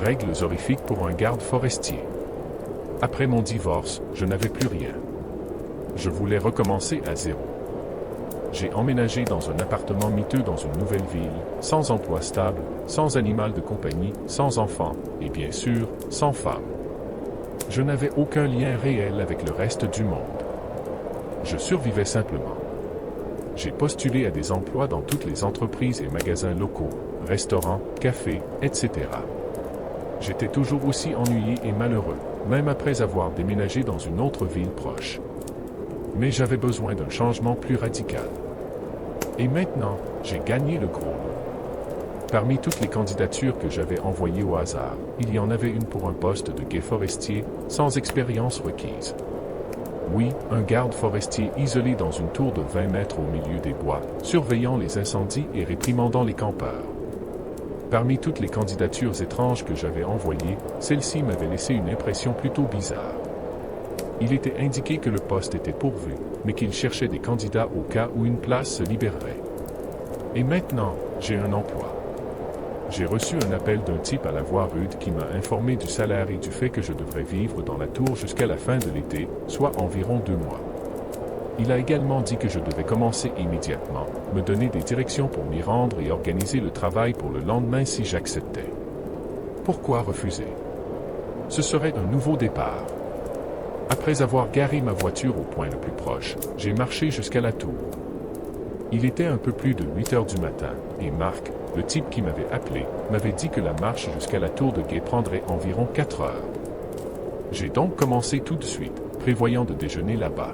Règles horrifiques pour un garde forestier. Après mon divorce, je n'avais plus rien. Je voulais recommencer à zéro. J'ai emménagé dans un appartement miteux dans une nouvelle ville, sans emploi stable, sans animal de compagnie, sans enfant, et bien sûr, sans femme. Je n'avais aucun lien réel avec le reste du monde. Je survivais simplement. J'ai postulé à des emplois dans toutes les entreprises et magasins locaux, restaurants, cafés, etc. J'étais toujours aussi ennuyé et malheureux, même après avoir déménagé dans une autre ville proche. Mais j'avais besoin d'un changement plus radical. Et maintenant, j'ai gagné le gros lot. Parmi toutes les candidatures que j'avais envoyées au hasard, il y en avait une pour un poste de guet forestier, sans expérience requise. Oui, un garde forestier isolé dans une tour de 20 mètres au milieu des bois, surveillant les incendies et réprimandant les campeurs. Parmi toutes les candidatures étranges que j'avais envoyées, celle-ci m'avait laissé une impression plutôt bizarre. Il était indiqué que le poste était pourvu, mais qu'il cherchait des candidats au cas où une place se libérerait. Et maintenant, j'ai un emploi. J'ai reçu un appel d'un type à la voix rude qui m'a informé du salaire et du fait que je devrais vivre dans la tour jusqu'à la fin de l'été, soit environ 2 mois. Il a également dit que je devais commencer immédiatement, me donner des directions pour m'y rendre et organiser le travail pour le lendemain si j'acceptais. Pourquoi refuser? Ce serait un nouveau départ. Après avoir garé ma voiture au point le plus proche, j'ai marché jusqu'à la tour. Il était un peu plus de 8 heures du matin, et Marc, le type qui m'avait appelé, m'avait dit que la marche jusqu'à la tour de guet prendrait environ 4 heures. J'ai donc commencé tout de suite, prévoyant de déjeuner là-bas.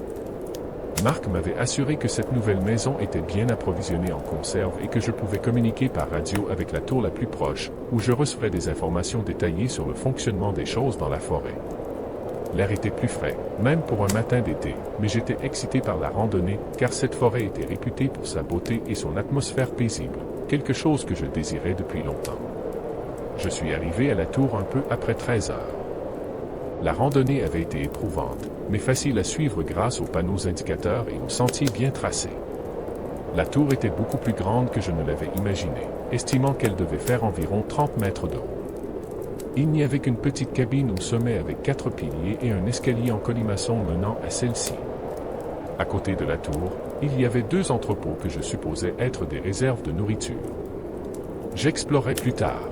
Marc m'avait assuré que cette nouvelle maison était bien approvisionnée en conserve et que je pouvais communiquer par radio avec la tour la plus proche, où je recevrais des informations détaillées sur le fonctionnement des choses dans la forêt. L'air était plus frais, même pour un matin d'été, mais j'étais excité par la randonnée, car cette forêt était réputée pour sa beauté et son atmosphère paisible, quelque chose que je désirais depuis longtemps. Je suis arrivé à la tour un peu après 13 heures. La randonnée avait été éprouvante, mais facile à suivre grâce aux panneaux indicateurs et aux sentiers bien tracés. La tour était beaucoup plus grande que je ne l'avais imaginé, estimant qu'elle devait faire environ 30 mètres de haut. Il n'y avait qu'une petite cabine au sommet avec 4 piliers et un escalier en colimaçon menant à celle-ci. À côté de la tour, il y avait 2 entrepôts que je supposais être des réserves de nourriture. J'explorais plus tard.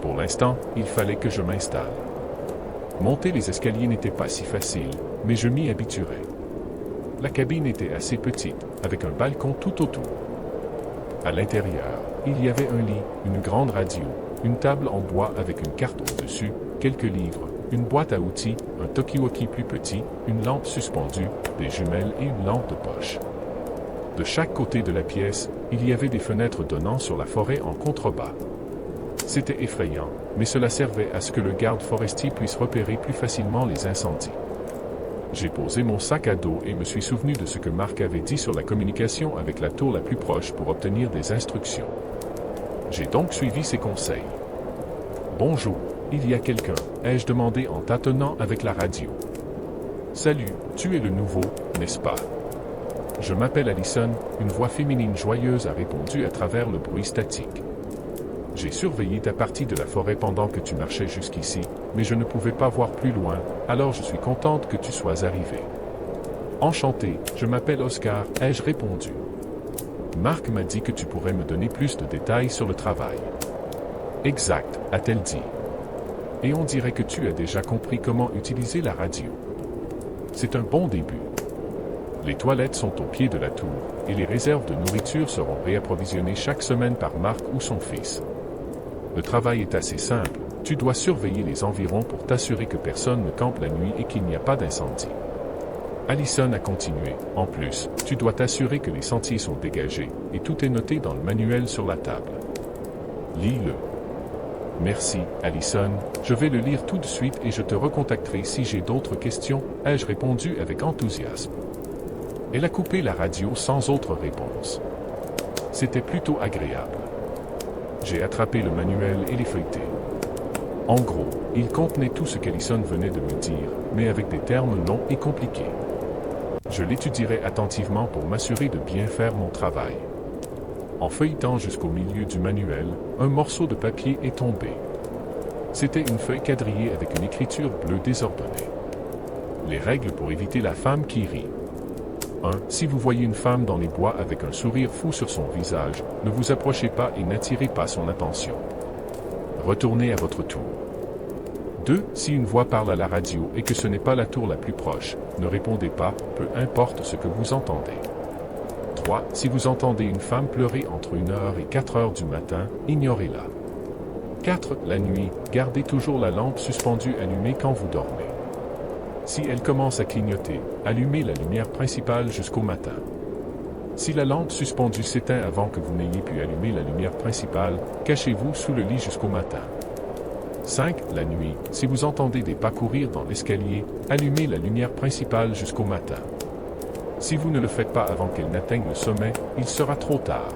Pour l'instant, il fallait que je m'installe. Monter les escaliers n'était pas si facile, mais je m'y habituerais. La cabine était assez petite, avec un balcon tout autour. À l'intérieur, il y avait un lit, une grande radio, une table en bois avec une carte au-dessus, quelques livres, une boîte à outils, un talkie-walkie plus petit, une lampe suspendue, des jumelles et une lampe de poche. De chaque côté de la pièce, il y avait des fenêtres donnant sur la forêt en contrebas. C'était effrayant, mais cela servait à ce que le garde forestier puisse repérer plus facilement les incendies. J'ai posé mon sac à dos et me suis souvenu de ce que Marc avait dit sur la communication avec la tour la plus proche pour obtenir des instructions. J'ai donc suivi ses conseils. « Bonjour, il y a quelqu'un ?» ai-je demandé en tâtonnant avec la radio. « Salut, tu es le nouveau, n'est-ce pas ?» « Je m'appelle Allison », une voix féminine joyeuse a répondu à travers le bruit statique. « J'ai surveillé ta partie de la forêt pendant que tu marchais jusqu'ici, mais je ne pouvais pas voir plus loin, alors je suis contente que tu sois arrivé. »« Enchanté, je m'appelle Oscar », ai-je répondu. « Marc m'a dit que tu pourrais me donner plus de détails sur le travail. »« Exact, a-t-elle dit. Et on dirait que tu as déjà compris comment utiliser la radio. C'est un bon début. Les toilettes sont au pied de la tour, et les réserves de nourriture seront réapprovisionnées chaque semaine par Marc ou son fils. Le travail est assez simple, tu dois surveiller les environs pour t'assurer que personne ne campe la nuit et qu'il n'y a pas d'incendie. Allison a continué. En plus, tu dois t'assurer que les sentiers sont dégagés, et tout est noté dans le manuel sur la table. Lis-le. Merci, Allison, je vais le lire tout de suite et je te recontacterai si j'ai d'autres questions, ai-je répondu avec enthousiasme. Elle a coupé la radio sans autre réponse. C'était plutôt agréable. J'ai attrapé le manuel et les feuilleté. En gros, il contenait tout ce qu'Allison venait de me dire, mais avec des termes longs et compliqués. Je l'étudierai attentivement pour m'assurer de bien faire mon travail. En feuilletant jusqu'au milieu du manuel, un morceau de papier est tombé. C'était une feuille quadrillée avec une écriture bleue désordonnée. Les règles pour éviter la femme qui rit. 1. Si vous voyez une femme dans les bois avec un sourire fou sur son visage, ne vous approchez pas et n'attirez pas son attention. Retournez à votre tour. 2. Si une voix parle à la radio et que ce n'est pas la tour la plus proche, ne répondez pas, peu importe ce que vous entendez. 3. Si vous entendez une femme pleurer entre 1h et 4h du matin, ignorez-la. 4. La nuit, gardez toujours la lampe suspendue allumée quand vous dormez. Si elle commence à clignoter, allumez la lumière principale jusqu'au matin. Si la lampe suspendue s'éteint avant que vous n'ayez pu allumer la lumière principale, cachez-vous sous le lit jusqu'au matin. 5. La nuit, si vous entendez des pas courir dans l'escalier, allumez la lumière principale jusqu'au matin. Si vous ne le faites pas avant qu'elle n'atteigne le sommet, il sera trop tard.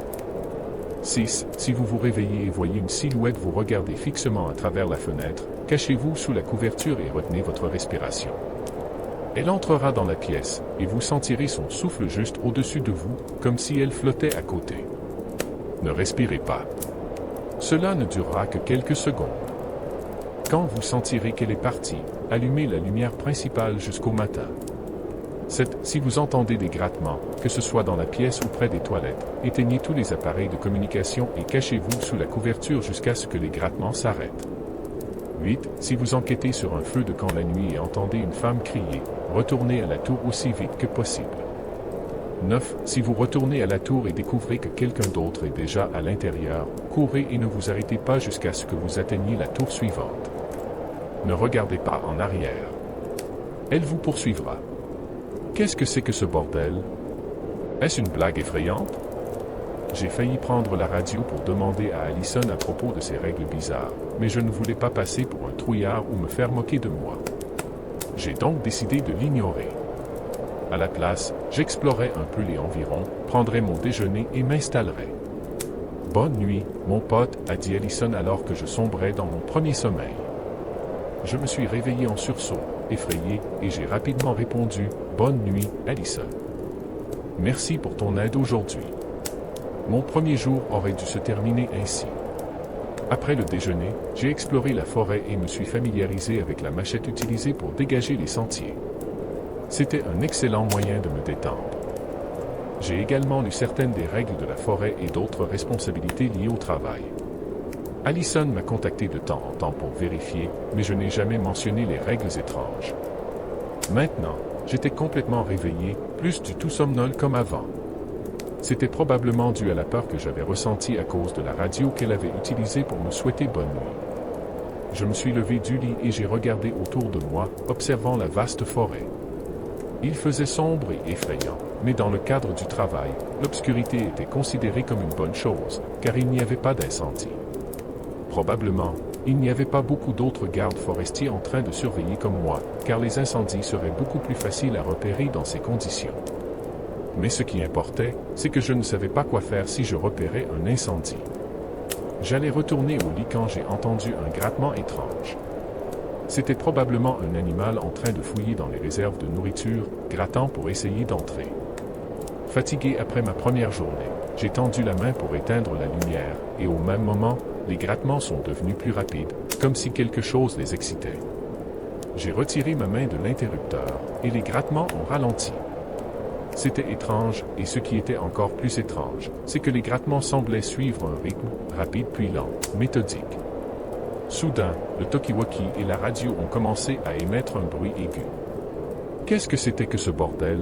6. Si vous vous réveillez et voyez une silhouette vous regarder fixement à travers la fenêtre, cachez-vous sous la couverture et retenez votre respiration. Elle entrera dans la pièce, et vous sentirez son souffle juste au-dessus de vous, comme si elle flottait à côté. Ne respirez pas. Cela ne durera que quelques secondes. Quand vous sentirez qu'elle est partie, allumez la lumière principale jusqu'au matin. 7. Si vous entendez des grattements, que ce soit dans la pièce ou près des toilettes, éteignez tous les appareils de communication et cachez-vous sous la couverture jusqu'à ce que les grattements s'arrêtent. 8. Si vous enquêtez sur un feu de camp la nuit et entendez une femme crier, retournez à la tour aussi vite que possible. 9. Si vous retournez à la tour et découvrez que quelqu'un d'autre est déjà à l'intérieur, courez et ne vous arrêtez pas jusqu'à ce que vous atteigniez la tour suivante. Ne regardez pas en arrière. Elle vous poursuivra. Qu'est-ce que c'est que ce bordel? Est-ce une blague effrayante? J'ai failli prendre la radio pour demander à Allison à propos de ces règles bizarres, mais je ne voulais pas passer pour un trouillard ou me faire moquer de moi. J'ai donc décidé de l'ignorer. À la place, j'explorais un peu les environs, prendrais mon déjeuner et m'installerais. Bonne nuit, mon pote, a dit Allison alors que je sombrais dans mon premier sommeil. Je me suis réveillé en sursaut, effrayé, et j'ai rapidement répondu « Bonne nuit, Allison. Merci pour ton aide aujourd'hui. » Mon premier jour aurait dû se terminer ainsi. Après le déjeuner, j'ai exploré la forêt et me suis familiarisé avec la machette utilisée pour dégager les sentiers. C'était un excellent moyen de me détendre. J'ai également lu certaines des règles de la forêt et d'autres responsabilités liées au travail. Allison m'a contacté de temps en temps pour vérifier, mais je n'ai jamais mentionné les règles étranges. Maintenant, j'étais complètement réveillé, plus du tout somnolent comme avant. C'était probablement dû à la peur que j'avais ressentie à cause de la radio qu'elle avait utilisée pour me souhaiter bonne nuit. Je me suis levé du lit et j'ai regardé autour de moi, observant la vaste forêt. Il faisait sombre et effrayant, mais dans le cadre du travail, l'obscurité était considérée comme une bonne chose, car il n'y avait pas d'incendie. Probablement, il n'y avait pas beaucoup d'autres gardes forestiers en train de surveiller comme moi, car les incendies seraient beaucoup plus faciles à repérer dans ces conditions. Mais ce qui importait, c'est que je ne savais pas quoi faire si je repérais un incendie. J'allais retourner au lit quand j'ai entendu un grattement étrange. C'était probablement un animal en train de fouiller dans les réserves de nourriture, grattant pour essayer d'entrer. Fatigué après ma première journée, j'ai tendu la main pour éteindre la lumière, et au même moment, les grattements sont devenus plus rapides, comme si quelque chose les excitait. J'ai retiré ma main de l'interrupteur, et les grattements ont ralenti. C'était étrange, et ce qui était encore plus étrange, c'est que les grattements semblaient suivre un rythme, rapide puis lent, méthodique. Soudain, le talkie-walkie et la radio ont commencé à émettre un bruit aigu. Qu'est-ce que c'était que ce bordel?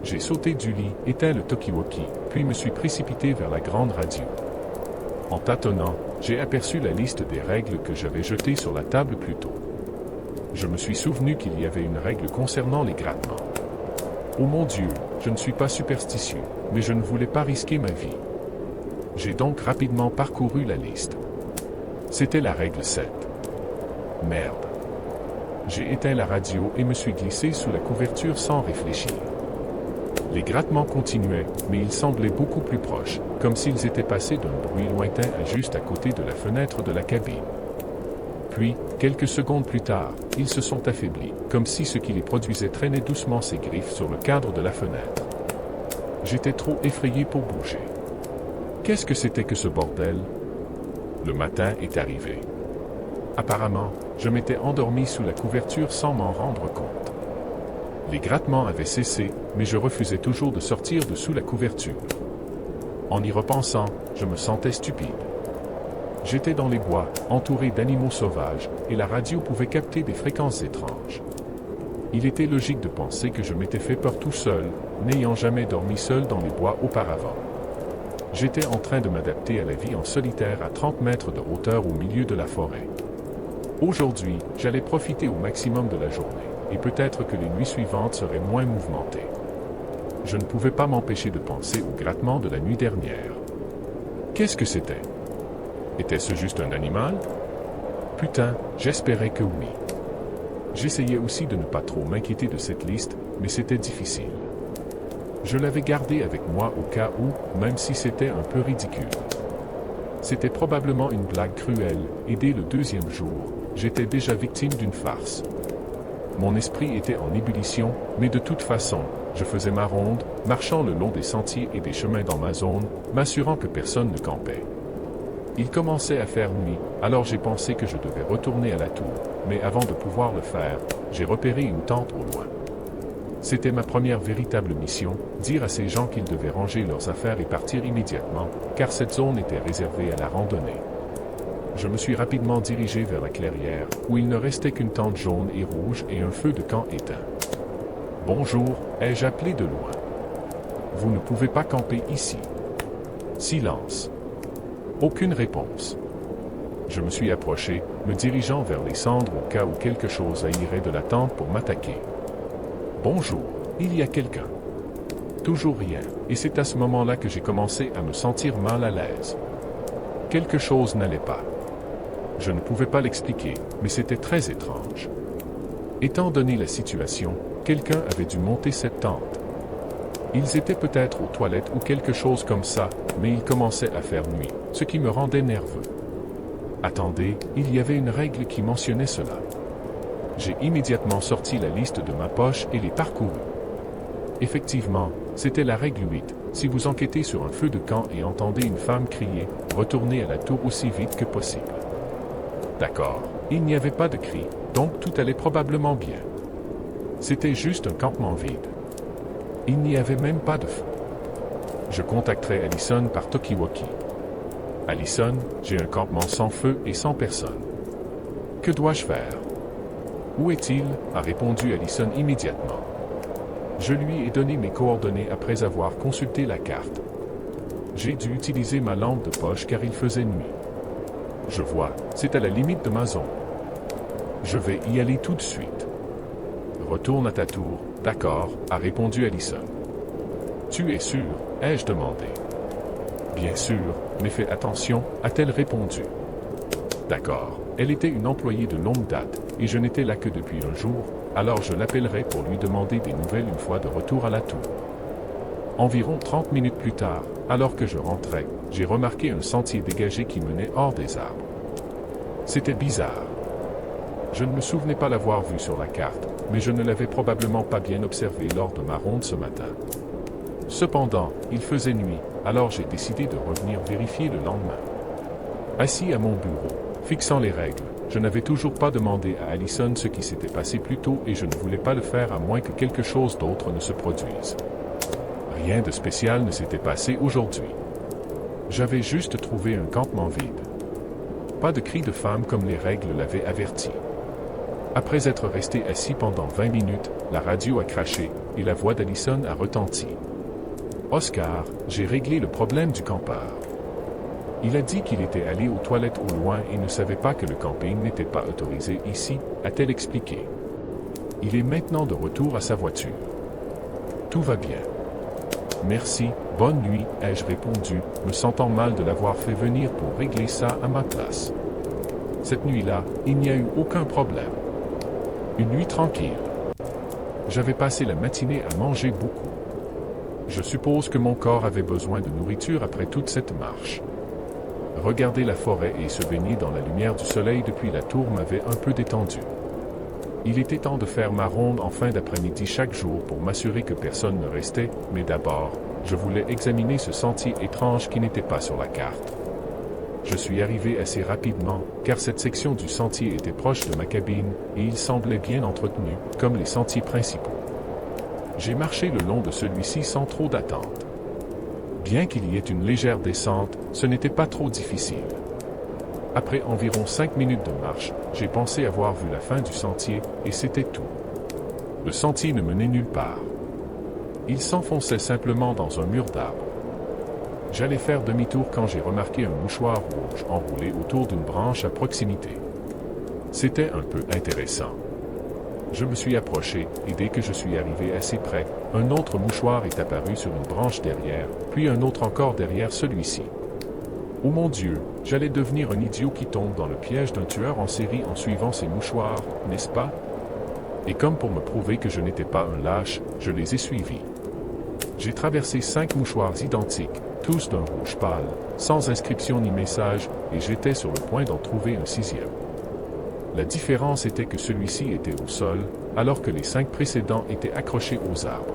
J'ai sauté du lit, éteint le talkie-walkie, puis me suis précipité vers la grande radio. En tâtonnant, j'ai aperçu la liste des règles que j'avais jetées sur la table plus tôt. Je me suis souvenu qu'il y avait une règle concernant les grattements. Oh mon Dieu, je ne suis pas superstitieux, mais je ne voulais pas risquer ma vie. J'ai donc rapidement parcouru la liste. C'était la règle 7. Merde. J'ai éteint la radio et me suis glissé sous la couverture sans réfléchir. Les grattements continuaient, mais ils semblaient beaucoup plus proches, comme s'ils étaient passés d'un bruit lointain à juste à côté de la fenêtre de la cabine. Puis, quelques secondes plus tard, ils se sont affaiblis, comme si ce qui les produisait traînait doucement ses griffes sur le cadre de la fenêtre. J'étais trop effrayé pour bouger. Qu'est-ce que c'était que ce bordel? Le matin est arrivé. Apparemment, je m'étais endormi sous la couverture sans m'en rendre compte. Les grattements avaient cessé, mais je refusais toujours de sortir de sous la couverture. En y repensant, je me sentais stupide. J'étais dans les bois, entouré d'animaux sauvages, et la radio pouvait capter des fréquences étranges. Il était logique de penser que je m'étais fait peur tout seul, n'ayant jamais dormi seul dans les bois auparavant. J'étais en train de m'adapter à la vie en solitaire à 30 mètres de hauteur au milieu de la forêt. Aujourd'hui, j'allais profiter au maximum de la journée, et peut-être que les nuits suivantes seraient moins mouvementées. Je ne pouvais pas m'empêcher de penser au grattement de la nuit dernière. Qu'est-ce que c'était? Était-ce juste un animal? Putain, j'espérais que oui. J'essayais aussi de ne pas trop m'inquiéter de cette liste, mais c'était difficile. Je l'avais gardée avec moi au cas où, même si c'était un peu ridicule. C'était probablement une blague cruelle, et dès le deuxième jour, j'étais déjà victime d'une farce. Mon esprit était en ébullition, mais de toute façon, je faisais ma ronde, marchant le long des sentiers et des chemins dans ma zone, m'assurant que personne ne campait. Il commençait à faire nuit, alors j'ai pensé que je devais retourner à la tour, mais avant de pouvoir le faire, j'ai repéré une tente au loin. C'était ma première véritable mission, dire à ces gens qu'ils devaient ranger leurs affaires et partir immédiatement, car cette zone était réservée à la randonnée. Je me suis rapidement dirigé vers la clairière, où il ne restait qu'une tente jaune et rouge et un feu de camp éteint. « Bonjour » ai-je appelé de loin. « Vous ne pouvez pas camper ici. » Silence. Aucune réponse. Je me suis approché, me dirigeant vers les cendres au cas où quelque chose jaillirait de la tente pour m'attaquer. « Bonjour, il y a quelqu'un. » Toujours rien, et c'est à ce moment-là que j'ai commencé à me sentir mal à l'aise. Quelque chose n'allait pas. Je ne pouvais pas l'expliquer, mais c'était très étrange. Étant donné la situation, quelqu'un avait dû monter cette tente. Ils étaient peut-être aux toilettes ou quelque chose comme ça, mais il commençait à faire nuit, ce qui me rendait nerveux. Attendez, il y avait une règle qui mentionnait cela. J'ai immédiatement sorti la liste de ma poche et l'ai parcourue. Effectivement, c'était la règle 8. Si vous enquêtez sur un feu de camp et entendez une femme crier, retournez à la tour aussi vite que possible. D'accord, il n'y avait pas de cri, donc tout allait probablement bien. C'était juste un campement vide. Il n'y avait même pas de feu. Je contacterai Allison par Talkie-Walkie. Allison, j'ai un campement sans feu et sans personne. Que dois-je faire? Où est-il? A répondu Allison immédiatement. Je lui ai donné mes coordonnées après avoir consulté la carte. J'ai dû utiliser ma lampe de poche car il faisait nuit. Je vois, c'est à la limite de ma zone. Je vais y aller tout de suite. Retourne à ta tour, d'accord, a répondu Allison. Tu es sûr? Ai-je demandé. Bien sûr, mais fais attention, a-t-elle répondu. D'accord, elle était une employée de longue date, et je n'étais là que depuis un jour, alors je l'appellerai pour lui demander des nouvelles une fois de retour à la tour. Environ 30 minutes plus tard, alors que je rentrais, j'ai remarqué un sentier dégagé qui menait hors des arbres. C'était bizarre. Je ne me souvenais pas l'avoir vu sur la carte, mais je ne l'avais probablement pas bien observé lors de ma ronde ce matin. Cependant, il faisait nuit, alors j'ai décidé de revenir vérifier le lendemain. Assis à mon bureau, fixant les règles, je n'avais toujours pas demandé à Allison ce qui s'était passé plus tôt et je ne voulais pas le faire à moins que quelque chose d'autre ne se produise. Rien de spécial ne s'était passé aujourd'hui. J'avais juste trouvé un campement vide. Pas de cris de femme comme les règles l'avaient averti. Après être resté assis pendant 20 minutes, la radio a craché et la voix d'Allison a retenti. « Oscar, j'ai réglé le problème du campeur. Il a dit qu'il était allé aux toilettes au loin et ne savait pas que le camping n'était pas autorisé ici, a-t-elle expliqué. Il est maintenant de retour à sa voiture. Tout va bien. Merci, bonne nuit, ai-je répondu, me sentant mal de l'avoir fait venir pour régler ça à ma place. Cette nuit-là, il n'y a eu aucun problème. Une nuit tranquille. J'avais passé la matinée à manger beaucoup. Je suppose que mon corps avait besoin de nourriture après toute cette marche. Regarder la forêt et se baigner dans la lumière du soleil depuis la tour m'avait un peu détendu. Il était temps de faire ma ronde en fin d'après-midi chaque jour pour m'assurer que personne ne restait, mais d'abord, je voulais examiner ce sentier étrange qui n'était pas sur la carte. Je suis arrivé assez rapidement, car cette section du sentier était proche de ma cabine, et il semblait bien entretenu, comme les sentiers principaux. J'ai marché le long de celui-ci sans trop d'attente. Bien qu'il y ait une légère descente, ce n'était pas trop difficile. Après environ 5 minutes de marche, j'ai pensé avoir vu la fin du sentier, et c'était tout. Le sentier ne menait nulle part. Il s'enfonçait simplement dans un mur d'arbres. J'allais faire demi-tour quand j'ai remarqué un mouchoir rouge enroulé autour d'une branche à proximité. C'était un peu intéressant. Je me suis approché, et dès que je suis arrivé assez près, un autre mouchoir est apparu sur une branche derrière, puis un autre encore derrière celui-ci. Oh mon Dieu, j'allais devenir un idiot qui tombe dans le piège d'un tueur en série en suivant ces mouchoirs, n'est-ce pas? Et comme pour me prouver que je n'étais pas un lâche, je les ai suivis. J'ai traversé 5 mouchoirs identiques, tous d'un rouge pâle, sans inscription ni message, et j'étais sur le point d'en trouver un 6e. La différence était que celui-ci était au sol, alors que les 5 précédents étaient accrochés aux arbres.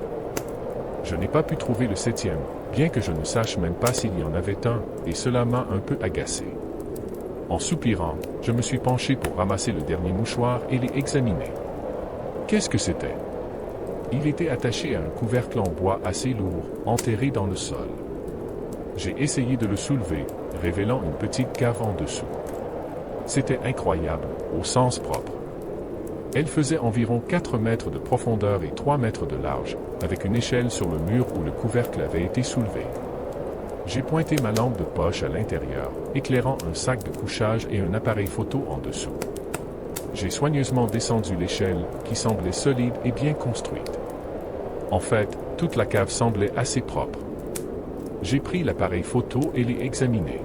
Je n'ai pas pu trouver le 7e, bien que je ne sache même pas s'il y en avait un, et cela m'a un peu agacé. En soupirant, je me suis penché pour ramasser le dernier mouchoir et les examiner. Qu'est-ce que c'était? Il était attaché à un couvercle en bois assez lourd, enterré dans le sol. J'ai essayé de le soulever, révélant une petite cave en dessous. C'était incroyable, au sens propre. Elle faisait environ 4 mètres de profondeur et 3 mètres de large, avec une échelle sur le mur où le couvercle avait été soulevé. J'ai pointé ma lampe de poche à l'intérieur, éclairant un sac de couchage et un appareil photo en dessous. J'ai soigneusement descendu l'échelle, qui semblait solide et bien construite. En fait, toute la cave semblait assez propre. J'ai pris l'appareil photo et l'ai examiné.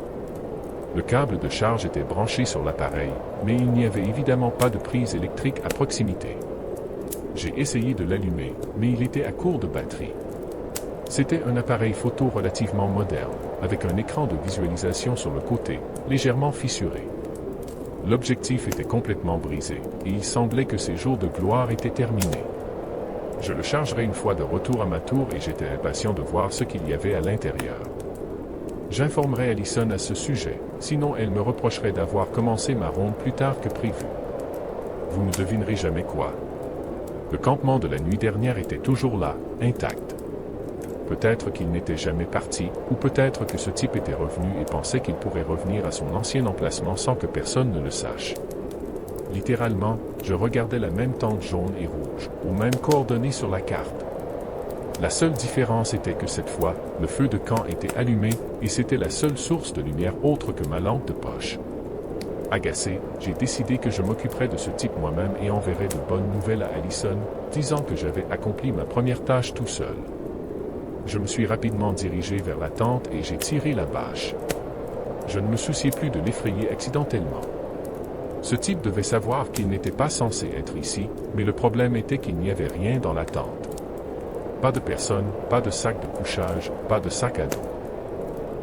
Le câble de charge était branché sur l'appareil, mais il n'y avait évidemment pas de prise électrique à proximité. J'ai essayé de l'allumer, mais il était à court de batterie. C'était un appareil photo relativement moderne, avec un écran de visualisation sur le côté, légèrement fissuré. L'objectif était complètement brisé, et il semblait que ses jours de gloire étaient terminés. Je le chargerai une fois de retour à ma tour et j'étais impatient de voir ce qu'il y avait à l'intérieur. J'informerai Allison à ce sujet, sinon elle me reprocherait d'avoir commencé ma ronde plus tard que prévu. Vous ne devinerez jamais quoi. Le campement de la nuit dernière était toujours là, intact. Peut-être qu'il n'était jamais parti, ou peut-être que ce type était revenu et pensait qu'il pourrait revenir à son ancien emplacement sans que personne ne le sache. Littéralement, je regardais la même tente jaune et rouge, aux mêmes coordonnées sur la carte. La seule différence était que cette fois, le feu de camp était allumé, et c'était la seule source de lumière autre que ma lampe de poche. Agacé, j'ai décidé que je m'occuperais de ce type moi-même et enverrais de bonnes nouvelles à Allison, disant que j'avais accompli ma première tâche tout seul. Je me suis rapidement dirigé vers la tente et j'ai tiré la bâche. Je ne me souciais plus de l'effrayer accidentellement. Ce type devait savoir qu'il n'était pas censé être ici, mais le problème était qu'il n'y avait rien dans la tente. Pas de personne, pas de sac de couchage, pas de sac à dos.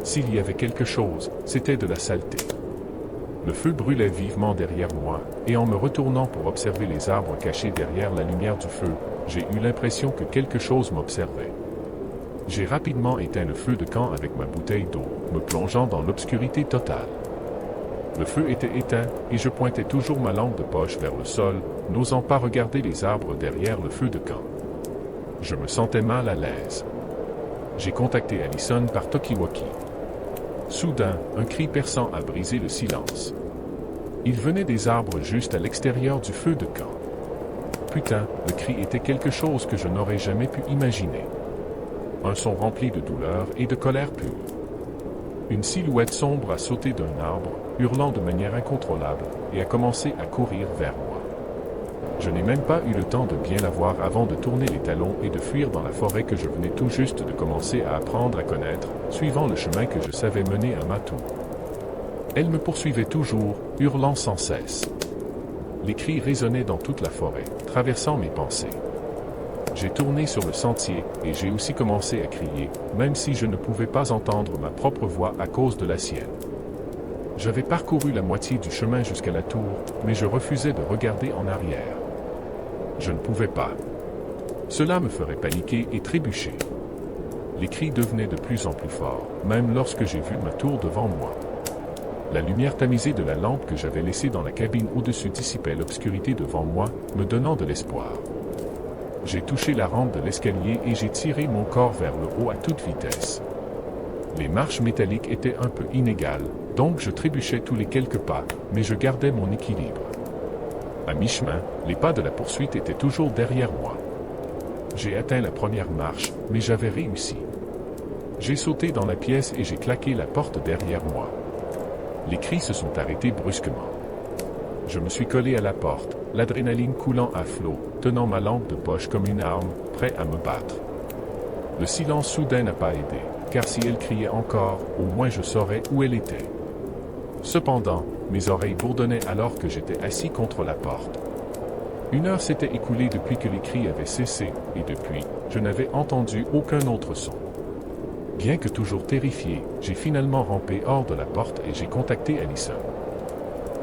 S'il y avait quelque chose, c'était de la saleté. Le feu brûlait vivement derrière moi, et en me retournant pour observer les arbres cachés derrière la lumière du feu, j'ai eu l'impression que quelque chose m'observait. J'ai rapidement éteint le feu de camp avec ma bouteille d'eau, me plongeant dans l'obscurité totale. Le feu était éteint, et je pointais toujours ma lampe de poche vers le sol, n'osant pas regarder les arbres derrière le feu de camp. Je me sentais mal à l'aise. J'ai contacté Allison par talkie-walkie. Soudain, un cri perçant a brisé le silence. Il venait des arbres juste à l'extérieur du feu de camp. Putain, le cri était quelque chose que je n'aurais jamais pu imaginer. Un son rempli de douleur et de colère pure. Une silhouette sombre a sauté d'un arbre, hurlant de manière incontrôlable, et a commencé à courir vers moi. Je n'ai même pas eu le temps de bien la voir avant de tourner les talons et de fuir dans la forêt que je venais tout juste de commencer à apprendre à connaître, suivant le chemin que je savais mener à ma tour. Elle me poursuivait toujours, hurlant sans cesse. Les cris résonnaient dans toute la forêt, traversant mes pensées. J'ai tourné sur le sentier, et j'ai aussi commencé à crier, même si je ne pouvais pas entendre ma propre voix à cause de la sienne. J'avais parcouru la moitié du chemin jusqu'à la tour, mais je refusais de regarder en arrière. Je ne pouvais pas. Cela me ferait paniquer et trébucher. Les cris devenaient de plus en plus forts, même lorsque j'ai vu ma tour devant moi. La lumière tamisée de la lampe que j'avais laissée dans la cabine au-dessus dissipait l'obscurité devant moi, me donnant de l'espoir. J'ai touché la rampe de l'escalier et j'ai tiré mon corps vers le haut à toute vitesse. Les marches métalliques étaient un peu inégales, donc je trébuchais tous les quelques pas, mais je gardais mon équilibre. À mi-chemin, les pas de la poursuite étaient toujours derrière moi. J'ai atteint la première marche, mais j'avais réussi. J'ai sauté dans la pièce et j'ai claqué la porte derrière moi. Les cris se sont arrêtés brusquement. Je me suis collé à la porte, l'adrénaline coulant à flot, tenant ma lampe de poche comme une arme, prêt à me battre. Le silence soudain n'a pas aidé, car si elle criait encore, au moins je saurais où elle était. Cependant, mes oreilles bourdonnaient alors que j'étais assis contre la porte. 1 heure s'était écoulée depuis que les cris avaient cessé, et depuis, je n'avais entendu aucun autre son. Bien que toujours terrifié, j'ai finalement rampé hors de la porte et j'ai contacté Allison.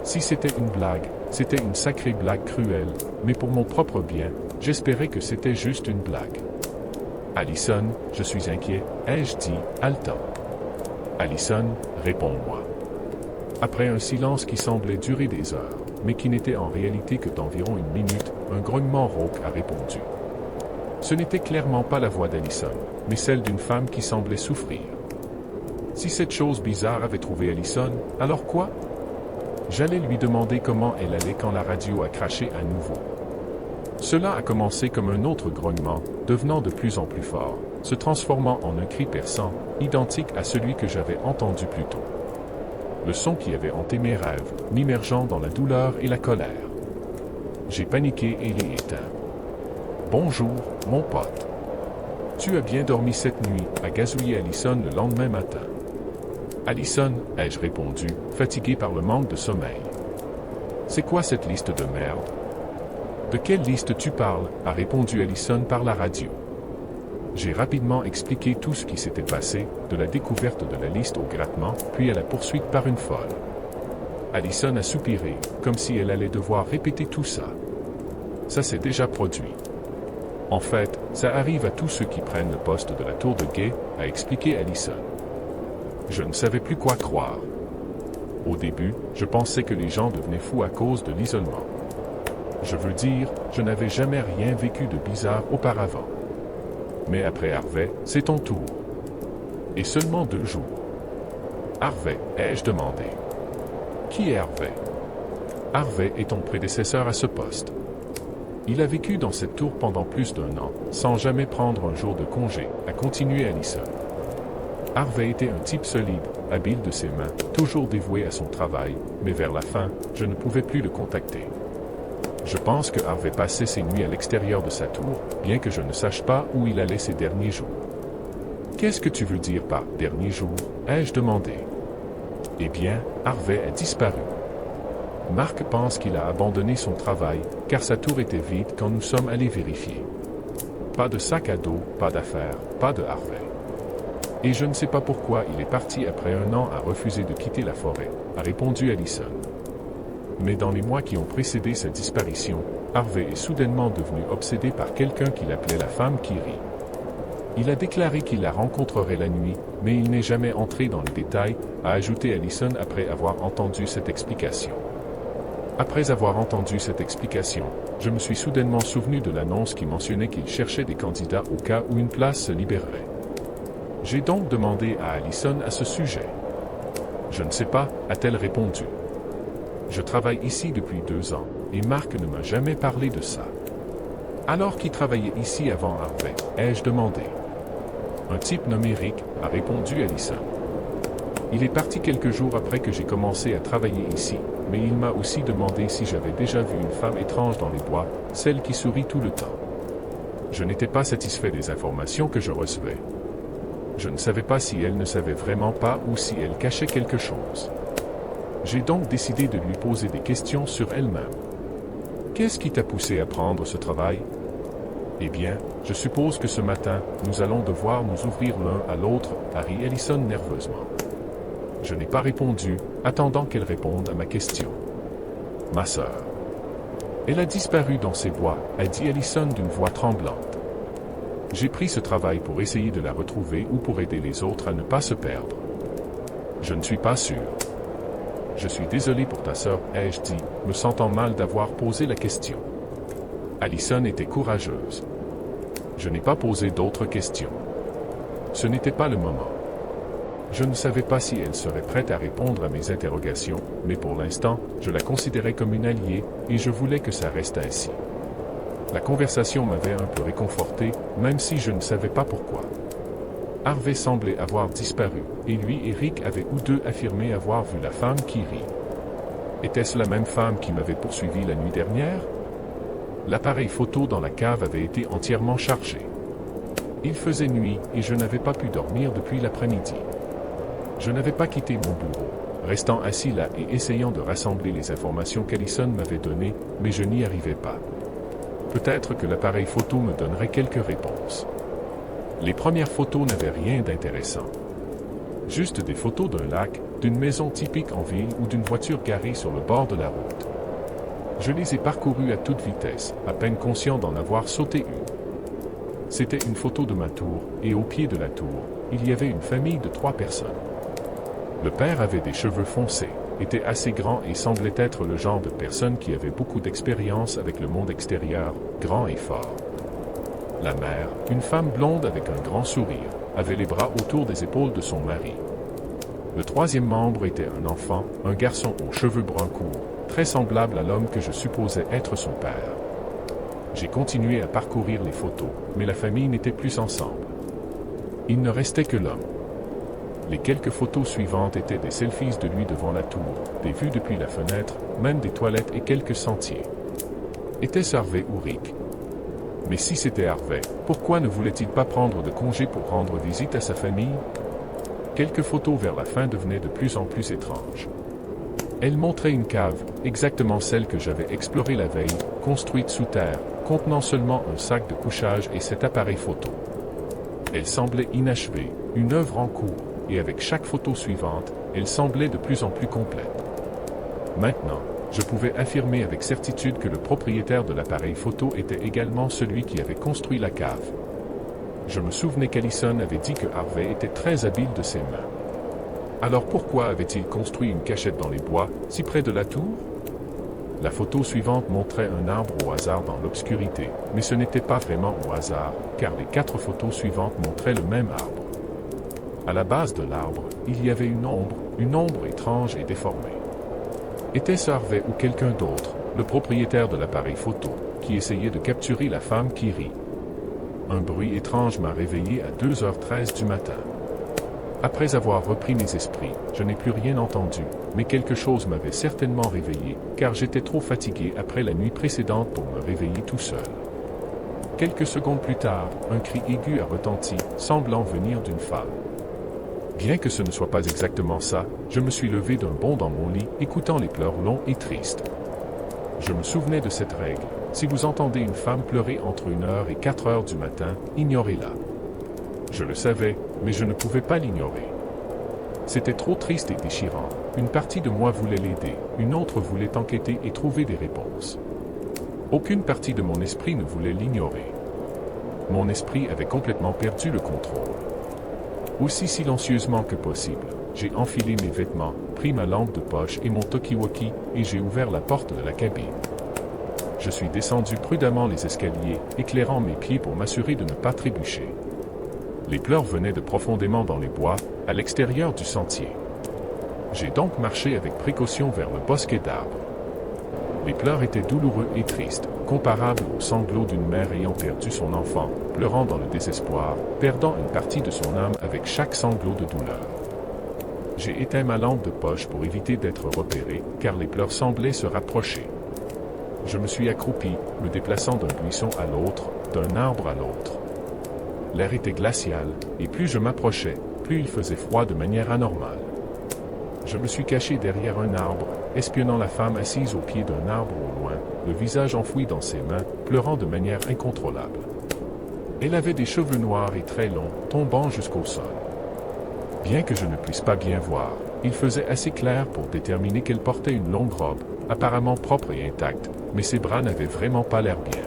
Si c'était une blague, c'était une sacrée blague cruelle, mais pour mon propre bien, j'espérais que c'était juste une blague. Allison, je suis inquiet, ai-je dit, haletant. Allison, réponds-moi. Après un silence qui semblait durer des heures, mais qui n'était en réalité que d'environ 1 minute, un grognement rauque a répondu. Ce n'était clairement pas la voix d'Allison, mais celle d'une femme qui semblait souffrir. Si cette chose bizarre avait trouvé Allison, alors quoi? J'allais lui demander comment elle allait quand la radio a craché à nouveau. Cela a commencé comme un autre grognement, devenant de plus en plus fort, se transformant en un cri perçant, identique à celui que j'avais entendu plus tôt. Le son qui avait hanté mes rêves, m'immergeant dans la douleur et la colère. J'ai paniqué et l'ai éteint. « Bonjour, mon pote. Tu as bien dormi cette nuit » a gazouillé Allison le lendemain matin. « Allison » ai-je répondu, fatigué par le manque de sommeil. « C'est quoi cette liste de merde ?»« De quelle liste tu parles » a répondu Allison par la radio. J'ai rapidement expliqué tout ce qui s'était passé, de la découverte de la liste au grattement, puis à la poursuite par une folle. Allison a soupiré, comme si elle allait devoir répéter tout ça. Ça s'est déjà produit. En fait, ça arrive à tous ceux qui prennent le poste de la tour de guet, a expliqué Allison. Je ne savais plus quoi croire. Au début, je pensais que les gens devenaient fous à cause de l'isolement. Je veux dire, je n'avais jamais rien vécu de bizarre auparavant. Mais après Harvey, c'est ton tour. Et seulement 2 jours. Harvey, ai-je demandé. Qui est Harvey? Harvey est ton prédécesseur à ce poste. Il a vécu dans cette tour pendant plus d'1 an, sans jamais prendre un jour de congé, a continué Allison. Harvey était un type solide, habile de ses mains, toujours dévoué à son travail, mais vers la fin, je ne pouvais plus le contacter. Je pense que Harvey passait ses nuits à l'extérieur de sa tour, bien que je ne sache pas où il allait ces derniers jours. Qu'est-ce que tu veux dire par « derniers jours » ai-je demandé. Eh bien, Harvey a disparu. Mark pense qu'il a abandonné son travail, car sa tour était vide quand nous sommes allés vérifier. Pas de sac à dos, pas d'affaires, pas de Harvey. Et je ne sais pas pourquoi il est parti après 1 an à refuser de quitter la forêt, a répondu Allison. Mais dans les mois qui ont précédé sa disparition, Harvey est soudainement devenu obsédé par quelqu'un qu'il appelait la femme qui rit. Il a déclaré qu'il la rencontrerait la nuit, mais il n'est jamais entré dans les détails, a ajouté Allison après avoir entendu cette explication. Après avoir entendu cette explication, je me suis soudainement souvenu de l'annonce qui mentionnait qu'il cherchait des candidats au cas où une place se libérerait. J'ai donc demandé à Allison à ce sujet. Je ne sais pas, a-t-elle répondu. Je travaille ici depuis 2 ans, et Mark ne m'a jamais parlé de ça. Alors qui travaillait ici avant Harvey, ai-je demandé. Un type nommé Rick, a répondu Allison. Il est parti quelques jours après que j'ai commencé à travailler ici, mais il m'a aussi demandé si j'avais déjà vu une femme étrange dans les bois, celle qui sourit tout le temps. Je n'étais pas satisfait des informations que je recevais. Je ne savais pas si elle ne savait vraiment pas ou si elle cachait quelque chose. J'ai donc décidé de lui poser des questions sur elle-même. Qu'est-ce qui t'a poussé à prendre ce travail? Eh bien, je suppose que ce matin, nous allons devoir nous ouvrir l'un à l'autre, a ri Allison nerveusement. Je n'ai pas répondu, attendant qu'elle réponde à ma question. Ma sœur. Elle a disparu dans ces bois, a dit Allison d'une voix tremblante. J'ai pris ce travail pour essayer de la retrouver ou pour aider les autres à ne pas se perdre. Je ne suis pas sûr. Je suis désolé pour ta sœur, ai-je dit, me sentant mal d'avoir posé la question. Allison était courageuse. Je n'ai pas posé d'autres questions. Ce n'était pas le moment. Je ne savais pas si elle serait prête à répondre à mes interrogations, mais pour l'instant, je la considérais comme une alliée, et je voulais que ça reste ainsi. La conversation m'avait un peu réconforté, même si je ne savais pas pourquoi. Harvey semblait avoir disparu, et lui et Rick avaient tous deux affirmé avoir vu la femme qui rit. Était-ce la même femme qui m'avait poursuivi la nuit dernière? L'appareil photo dans la cave avait été entièrement chargé. Il faisait nuit et je n'avais pas pu dormir depuis l'après-midi. Je n'avais pas quitté mon bureau, restant assis là et essayant de rassembler les informations qu'Allison m'avait données, mais je n'y arrivais pas. Peut-être que l'appareil photo me donnerait quelques réponses. Les premières photos n'avaient rien d'intéressant. Juste des photos d'un lac, d'une maison typique en ville ou d'une voiture garée sur le bord de la route. Je les ai parcourues à toute vitesse, à peine conscient d'en avoir sauté une. C'était une photo de ma tour, et au pied de la tour, il y avait une famille de 3 personnes. Le père avait des cheveux foncés, était assez grand et semblait être le genre de personne qui avait beaucoup d'expérience avec le monde extérieur, grand et fort. La mère, une femme blonde avec un grand sourire, avait les bras autour des épaules de son mari. Le 3e membre était un enfant, un garçon aux cheveux bruns courts, très semblable à l'homme que je supposais être son père. J'ai continué à parcourir les photos, mais la famille n'était plus ensemble. Il ne restait que l'homme. Les quelques photos suivantes étaient des selfies de lui devant la tour, des vues depuis la fenêtre, même des toilettes et quelques sentiers. Était-ce Harvey ou Rick? Mais si c'était Harvey, pourquoi ne voulait-il pas prendre de congé pour rendre visite à sa famille? Quelques photos vers la fin devenaient de plus en plus étranges. Elle montrait une cave, exactement celle que j'avais explorée la veille, construite sous terre, contenant seulement un sac de couchage et cet appareil photo. Elle semblait inachevée, une œuvre en cours, et avec chaque photo suivante, elle semblait de plus en plus complète. Maintenant, je pouvais affirmer avec certitude que le propriétaire de l'appareil photo était également celui qui avait construit la cave. Je me souvenais qu'Allison avait dit que Harvey était très habile de ses mains. Alors pourquoi avait-il construit une cachette dans les bois, si près de la tour? La photo suivante montrait un arbre au hasard dans l'obscurité, mais ce n'était pas vraiment au hasard, car les 4 photos suivantes montraient le même arbre. À la base de l'arbre, il y avait une ombre étrange et déformée. Était-ce Harvey ou quelqu'un d'autre, le propriétaire de l'appareil photo, qui essayait de capturer la femme qui rit? Un bruit étrange m'a réveillé à 2h13 du matin. Après avoir repris mes esprits, je n'ai plus rien entendu, mais quelque chose m'avait certainement réveillé, car j'étais trop fatigué après la nuit précédente pour me réveiller tout seul. Quelques secondes plus tard, un cri aigu a retenti, semblant venir d'une femme. Bien que ce ne soit pas exactement ça, je me suis levé d'un bond dans mon lit, écoutant les pleurs longs et tristes. Je me souvenais de cette règle: si vous entendez une femme pleurer entre 1h et 4h du matin, ignorez-la. Je le savais, mais je ne pouvais pas l'ignorer. C'était trop triste et déchirant. Une partie de moi voulait l'aider, une autre voulait enquêter et trouver des réponses. Aucune partie de mon esprit ne voulait l'ignorer. Mon esprit avait complètement perdu le contrôle. Aussi silencieusement que possible, j'ai enfilé mes vêtements, pris ma lampe de poche et mon talkie-walkie, et j'ai ouvert la porte de la cabine. Je suis descendu prudemment les escaliers, éclairant mes pieds pour m'assurer de ne pas trébucher. Les pleurs venaient de profondément dans les bois, à l'extérieur du sentier. J'ai donc marché avec précaution vers le bosquet d'arbres. Les pleurs étaient douloureux et tristes, comparables aux sanglots d'une mère ayant perdu son enfant, pleurant dans le désespoir, perdant une partie de son âme avec chaque sanglot de douleur. J'ai éteint ma lampe de poche pour éviter d'être repéré, car les pleurs semblaient se rapprocher. Je me suis accroupi, me déplaçant d'un buisson à l'autre, d'un arbre à l'autre. L'air était glacial, et plus je m'approchais, plus il faisait froid de manière anormale. Je me suis caché derrière un arbre, espionnant la femme assise au pied d'un arbre au loin, le visage enfoui dans ses mains, pleurant de manière incontrôlable. Elle avait des cheveux noirs et très longs, tombant jusqu'au sol. Bien que je ne puisse pas bien voir, il faisait assez clair pour déterminer qu'elle portait une longue robe, apparemment propre et intacte, mais ses bras n'avaient vraiment pas l'air bien.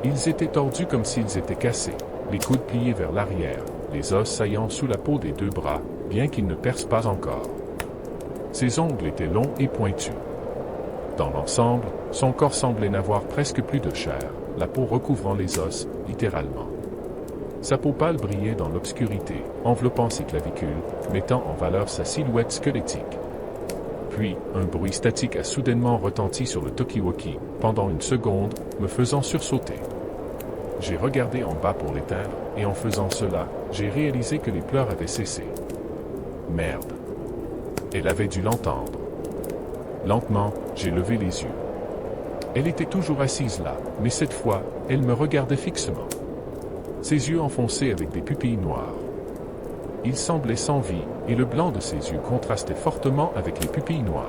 Ils étaient tordus comme s'ils étaient cassés, les coudes pliés vers l'arrière, les os saillant sous la peau des 2 bras, bien qu'ils ne percent pas encore. Ses ongles étaient longs et pointus. Dans l'ensemble, son corps semblait n'avoir presque plus de chair, la peau recouvrant les os, littéralement. Sa peau pâle brillait dans l'obscurité, enveloppant ses clavicules, mettant en valeur sa silhouette squelettique. Puis, un bruit statique a soudainement retenti sur le talkie-walkie, pendant une seconde, me faisant sursauter. J'ai regardé en bas pour l'éteindre, et en faisant cela, j'ai réalisé que les pleurs avaient cessé. Merde. Elle avait dû l'entendre. Lentement, j'ai levé les yeux. Elle était toujours assise là, mais cette fois, elle me regardait fixement. Ses yeux enfoncés avec des pupilles noires. Il semblait sans vie, et le blanc de ses yeux contrastait fortement avec les pupilles noires.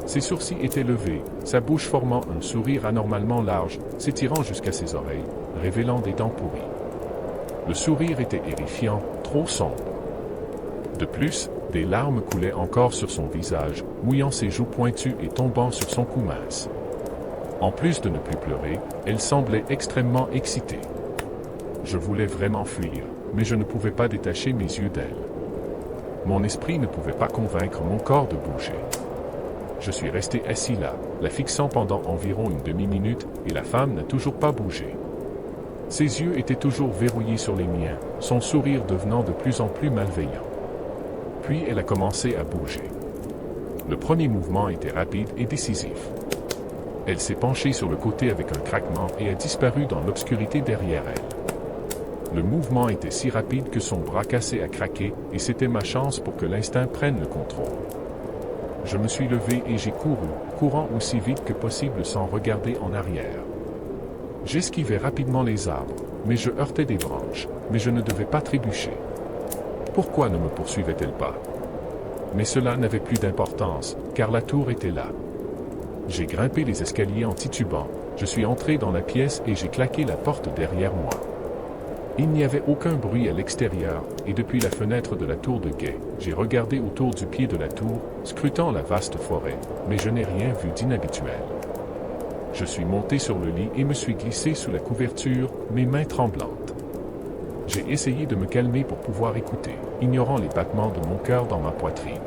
Ses sourcils étaient levés, sa bouche formant un sourire anormalement large, s'étirant jusqu'à ses oreilles, révélant des dents pourries. Le sourire était terrifiant, trop sombre. De plus, des larmes coulaient encore sur son visage, mouillant ses joues pointues et tombant sur son cou mince. En plus de ne plus pleurer, elle semblait extrêmement excitée. Je voulais vraiment fuir, mais je ne pouvais pas détacher mes yeux d'elle. Mon esprit ne pouvait pas convaincre mon corps de bouger. Je suis resté assis là, la fixant pendant environ une demi-minute, et la femme n'a toujours pas bougé. Ses yeux étaient toujours verrouillés sur les miens, son sourire devenant de plus en plus malveillant. Puis elle a commencé à bouger. Le premier mouvement était rapide et décisif. Elle s'est penchée sur le côté avec un craquement et a disparu dans l'obscurité derrière elle. Le mouvement était si rapide que son bras cassé a craqué, et c'était ma chance pour que l'instinct prenne le contrôle. Je me suis levé et j'ai couru, courant aussi vite que possible sans regarder en arrière. J'esquivais rapidement les arbres, mais je heurtais des branches, mais je ne devais pas trébucher. Pourquoi ne me poursuivait-elle pas? Mais cela n'avait plus d'importance, car la tour était là. J'ai grimpé les escaliers en titubant, je suis entré dans la pièce et j'ai claqué la porte derrière moi. Il n'y avait aucun bruit à l'extérieur, et depuis la fenêtre de la tour de guet, j'ai regardé autour du pied de la tour, scrutant la vaste forêt, mais je n'ai rien vu d'inhabituel. Je suis monté sur le lit et me suis glissé sous la couverture, mes mains tremblantes. J'ai essayé de me calmer pour pouvoir écouter, ignorant les battements de mon cœur dans ma poitrine.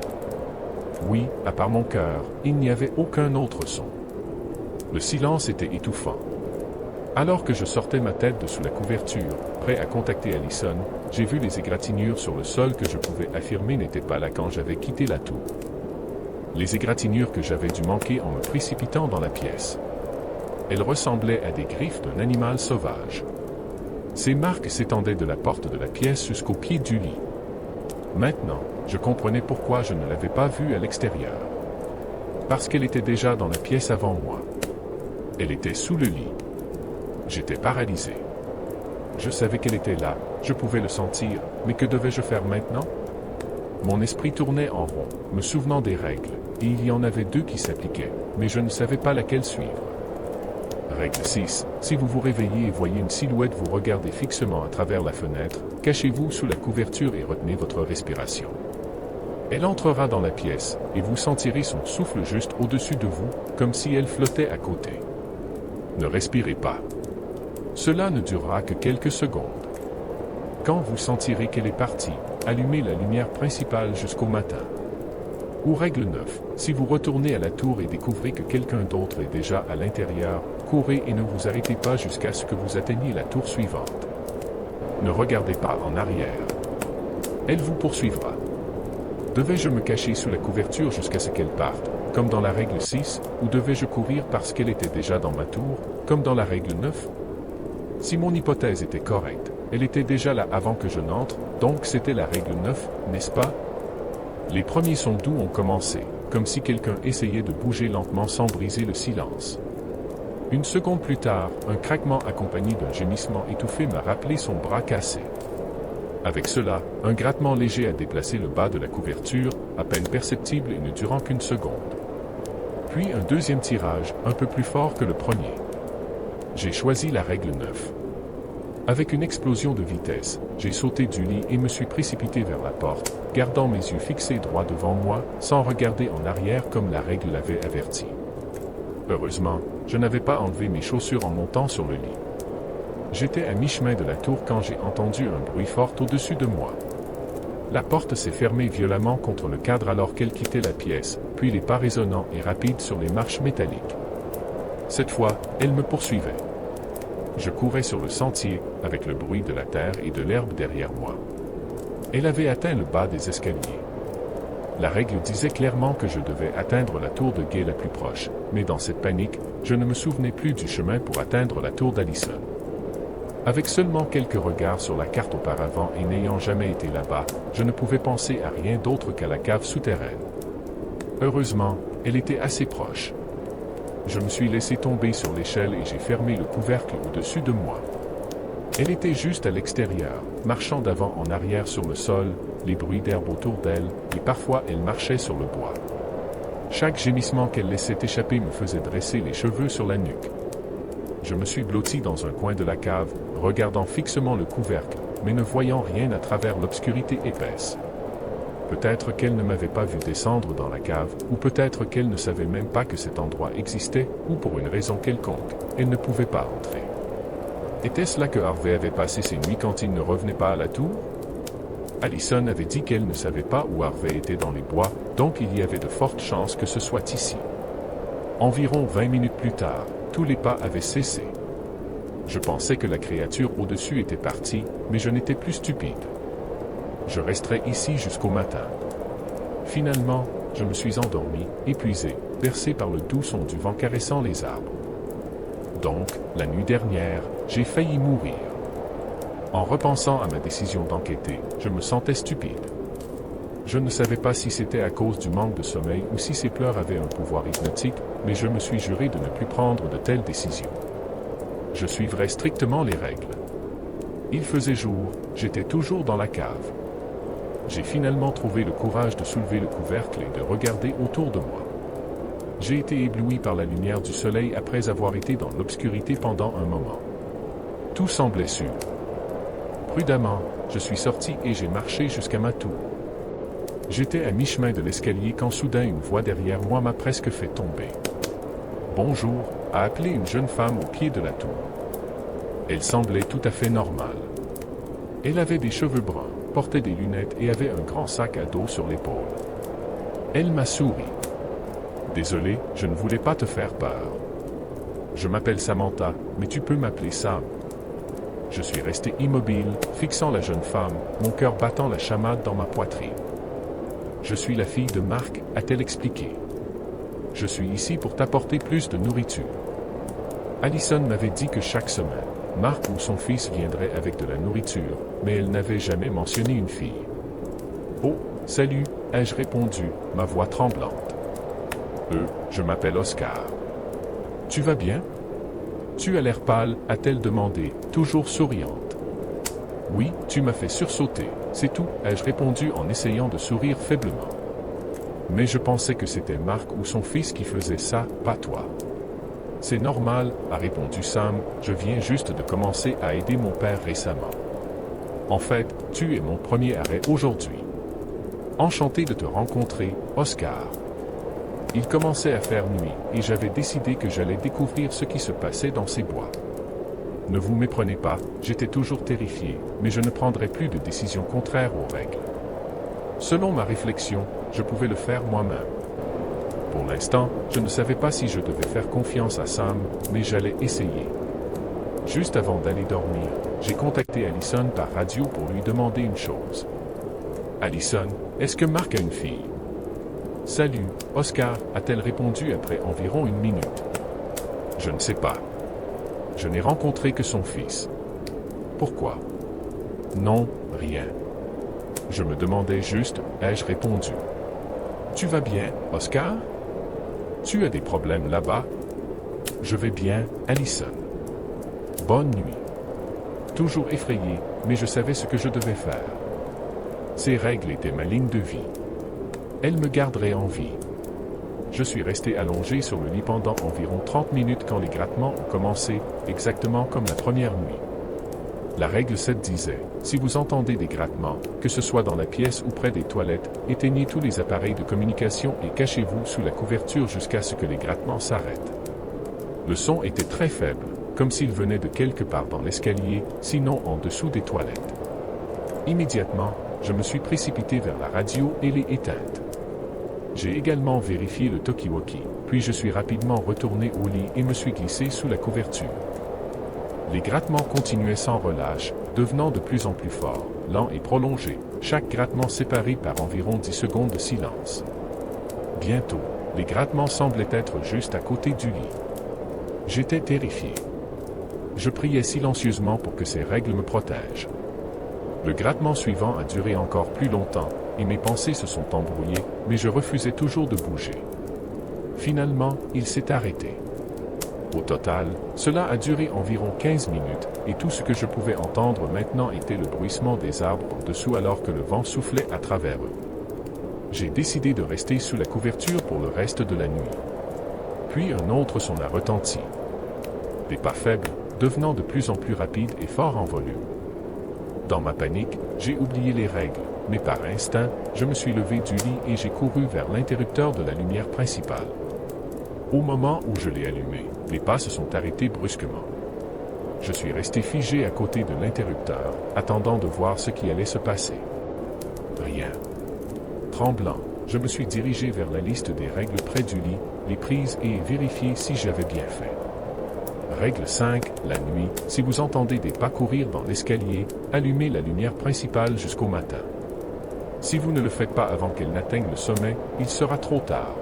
Oui, à part mon cœur, il n'y avait aucun autre son. Le silence était étouffant. Alors que je sortais ma tête de sous la couverture, prêt à contacter Allison, j'ai vu les égratignures sur le sol que je pouvais affirmer n'étaient pas là quand j'avais quitté la tour. Les égratignures que j'avais dû manquer en me précipitant dans la pièce. Elles ressemblaient à des griffes d'un animal sauvage. Ces marques s'étendaient de la porte de la pièce jusqu'au pied du lit. Maintenant, je comprenais pourquoi je ne l'avais pas vue à l'extérieur. Parce qu'elle était déjà dans la pièce avant moi. Elle était sous le lit. J'étais paralysé. Je savais qu'elle était là, je pouvais le sentir, mais que devais-je faire maintenant? Mon esprit tournait en rond, me souvenant des règles, et il y en avait 2 qui s'appliquaient, mais je ne savais pas laquelle suivre. Règle 6. Si vous vous réveillez et voyez une silhouette vous regarder fixement à travers la fenêtre, cachez-vous sous la couverture et retenez votre respiration. Elle entrera dans la pièce, et vous sentirez son souffle juste au-dessus de vous, comme si elle flottait à côté. Ne respirez pas. Cela ne durera que quelques secondes. Quand vous sentirez qu'elle est partie, allumez la lumière principale jusqu'au matin. Ou règle 9, si vous retournez à la tour et découvrez que quelqu'un d'autre est déjà à l'intérieur, courez et ne vous arrêtez pas jusqu'à ce que vous atteigniez la tour suivante. Ne regardez pas en arrière. Elle vous poursuivra. Devais-je me cacher sous la couverture jusqu'à ce qu'elle parte, comme dans la règle 6, ou devais-je courir parce qu'elle était déjà dans ma tour, comme dans la règle 9? Si mon hypothèse était correcte, elle était déjà là avant que je n'entre, donc c'était la règle 9, n'est-ce pas? Les premiers sons doux ont commencé, comme si quelqu'un essayait de bouger lentement sans briser le silence. Une seconde plus tard, un craquement accompagné d'un gémissement étouffé m'a rappelé son bras cassé. Avec cela, un grattement léger a déplacé le bas de la couverture, à peine perceptible et ne durant qu'une seconde. Puis un deuxième tirage, un peu plus fort que le premier. J'ai choisi la règle 9. Avec une explosion de vitesse, j'ai sauté du lit et me suis précipité vers la porte, gardant mes yeux fixés droit devant moi, sans regarder en arrière comme la règle l'avait averti. Heureusement, je n'avais pas enlevé mes chaussures en montant sur le lit. J'étais à mi-chemin de la tour quand j'ai entendu un bruit fort au-dessus de moi. La porte s'est fermée violemment contre le cadre alors qu'elle quittait la pièce, puis les pas résonnants et rapides sur les marches métalliques. Cette fois, elle me poursuivait. Je courais sur le sentier, avec le bruit de la terre et de l'herbe derrière moi. Elle avait atteint le bas des escaliers. La règle disait clairement que je devais atteindre la tour de guet la plus proche, mais dans cette panique, je ne me souvenais plus du chemin pour atteindre la tour d'Allison. Avec seulement quelques regards sur la carte auparavant et n'ayant jamais été là-bas, je ne pouvais penser à rien d'autre qu'à la cave souterraine. Heureusement, elle était assez proche. Je me suis laissé tomber sur l'échelle et j'ai fermé le couvercle au-dessus de moi. Elle était juste à l'extérieur, marchant d'avant en arrière sur le sol, les bruits d'herbe autour d'elle, et parfois elle marchait sur le bois. Chaque gémissement qu'elle laissait échapper me faisait dresser les cheveux sur la nuque. Je me suis blotti dans un coin de la cave, regardant fixement le couvercle, mais ne voyant rien à travers l'obscurité épaisse. Peut-être qu'elle ne m'avait pas vu descendre dans la cave, ou peut-être qu'elle ne savait même pas que cet endroit existait, ou pour une raison quelconque, elle ne pouvait pas entrer. Était-ce là que Harvey avait passé ses nuits quand il ne revenait pas à la tour? Allison avait dit qu'elle ne savait pas où Harvey était dans les bois, donc il y avait de fortes chances que ce soit ici. Environ 20 minutes plus tard, tous les pas avaient cessé. Je pensais que la créature au-dessus était partie, mais je n'étais plus stupide. Je resterais ici jusqu'au matin. Finalement, je me suis endormi, épuisé, bercé par le doux son du vent caressant les arbres. Donc, la nuit dernière, j'ai failli mourir. En repensant à ma décision d'enquêter, je me sentais stupide. Je ne savais pas si c'était à cause du manque de sommeil ou si ces pleurs avaient un pouvoir hypnotique, mais je me suis juré de ne plus prendre de telles décisions. Je suivrais strictement les règles. Il faisait jour, j'étais toujours dans la cave. J'ai finalement trouvé le courage de soulever le couvercle et de regarder autour de moi. J'ai été ébloui par la lumière du soleil après avoir été dans l'obscurité pendant un moment. Tout semblait sûr. Prudemment, je suis sorti et j'ai marché jusqu'à ma tour. J'étais à mi-chemin de l'escalier quand soudain une voix derrière moi m'a presque fait tomber. « Bonjour » a appelé une jeune femme au pied de la tour. Elle semblait tout à fait normale. Elle avait des cheveux bruns, portait des lunettes et avait un grand sac à dos sur l'épaule. Elle m'a souri. « Désolé, je ne voulais pas te faire peur. Je m'appelle Samantha, mais tu peux m'appeler Sam. » Je suis resté immobile, fixant la jeune femme, mon cœur battant la chamade dans ma poitrine. « Je suis la fille de Mark » a-t-elle expliqué. « Je suis ici pour t'apporter plus de nourriture. » Allison m'avait dit que chaque semaine, Mark ou son fils viendraient avec de la nourriture, mais elle n'avait jamais mentionné une fille. « Oh, salut » ai-je répondu, ma voix tremblante. « Je m'appelle Oscar. »« Tu vas bien? » « Tu as l'air pâle » a-t-elle demandé, toujours souriante. « Oui, tu m'as fait sursauter, c'est tout » ai-je répondu en essayant de sourire faiblement. « Mais je pensais que c'était Mark ou son fils qui faisait ça, pas toi. »« C'est normal » a répondu Sam, « je viens juste de commencer à aider mon père récemment. En fait, tu es mon premier arrêt aujourd'hui. Enchanté de te rencontrer, Oscar. » Il commençait à faire nuit, et j'avais décidé que j'allais découvrir ce qui se passait dans ces bois. Ne vous méprenez pas, j'étais toujours terrifié, mais je ne prendrais plus de décisions contraires aux règles. Selon ma réflexion, je pouvais le faire moi-même. Pour l'instant, je ne savais pas si je devais faire confiance à Sam, mais j'allais essayer. Juste avant d'aller dormir, j'ai contacté Allison par radio pour lui demander une chose. « Allison, est-ce que Mark a une fille? » « Salut, Oscar » a-t-elle répondu après environ une minute. « Je ne sais pas. Je n'ai rencontré que son fils. »« Pourquoi? »« Non, rien. Je me demandais juste, ai-je répondu. »« Tu vas bien, Oscar? Tu as des problèmes là-bas? »« Je vais bien, Allison. »« Bonne nuit. » Toujours effrayé, mais je savais ce que je devais faire. Ces règles étaient ma ligne de vie. Elle me garderait en vie. Je suis resté allongé sur le lit pendant environ 30 minutes quand les grattements ont commencé, exactement comme la première nuit. La règle 7 disait, si vous entendez des grattements, que ce soit dans la pièce ou près des toilettes, éteignez tous les appareils de communication et cachez-vous sous la couverture jusqu'à ce que les grattements s'arrêtent. Le son était très faible, comme s'il venait de quelque part dans l'escalier, sinon en dessous des toilettes. Immédiatement, je me suis précipité vers la radio et l'ai éteinte. J'ai également vérifié le talkie-walkie, puis je suis rapidement retourné au lit et me suis glissé sous la couverture. Les grattements continuaient sans relâche, devenant de plus en plus forts, lents et prolongés, chaque grattement séparé par environ 10 secondes de silence. Bientôt, les grattements semblaient être juste à côté du lit. J'étais terrifié. Je priais silencieusement pour que ces règles me protègent. Le grattement suivant a duré encore plus longtemps, et mes pensées se sont embrouillées, mais je refusais toujours de bouger. Finalement, il s'est arrêté. Au total, cela a duré environ 15 minutes, et tout ce que je pouvais entendre maintenant était le bruissement des arbres en-dessous alors que le vent soufflait à travers eux. J'ai décidé de rester sous la couverture pour le reste de la nuit. Puis un autre son a retenti. Des pas faibles, devenant de plus en plus rapides et forts en volume. Dans ma panique, j'ai oublié les règles, mais par instinct, je me suis levé du lit et j'ai couru vers l'interrupteur de la lumière principale. Au moment où je l'ai allumé, les pas se sont arrêtés brusquement. Je suis resté figé à côté de l'interrupteur, attendant de voir ce qui allait se passer. Rien. Tremblant, je me suis dirigé vers la liste des règles près du lit, les prises et vérifié si j'avais bien fait. Règle 5, la nuit, si vous entendez des pas courir dans l'escalier, allumez la lumière principale jusqu'au matin. Si vous ne le faites pas avant qu'elle n'atteigne le sommet, il sera trop tard.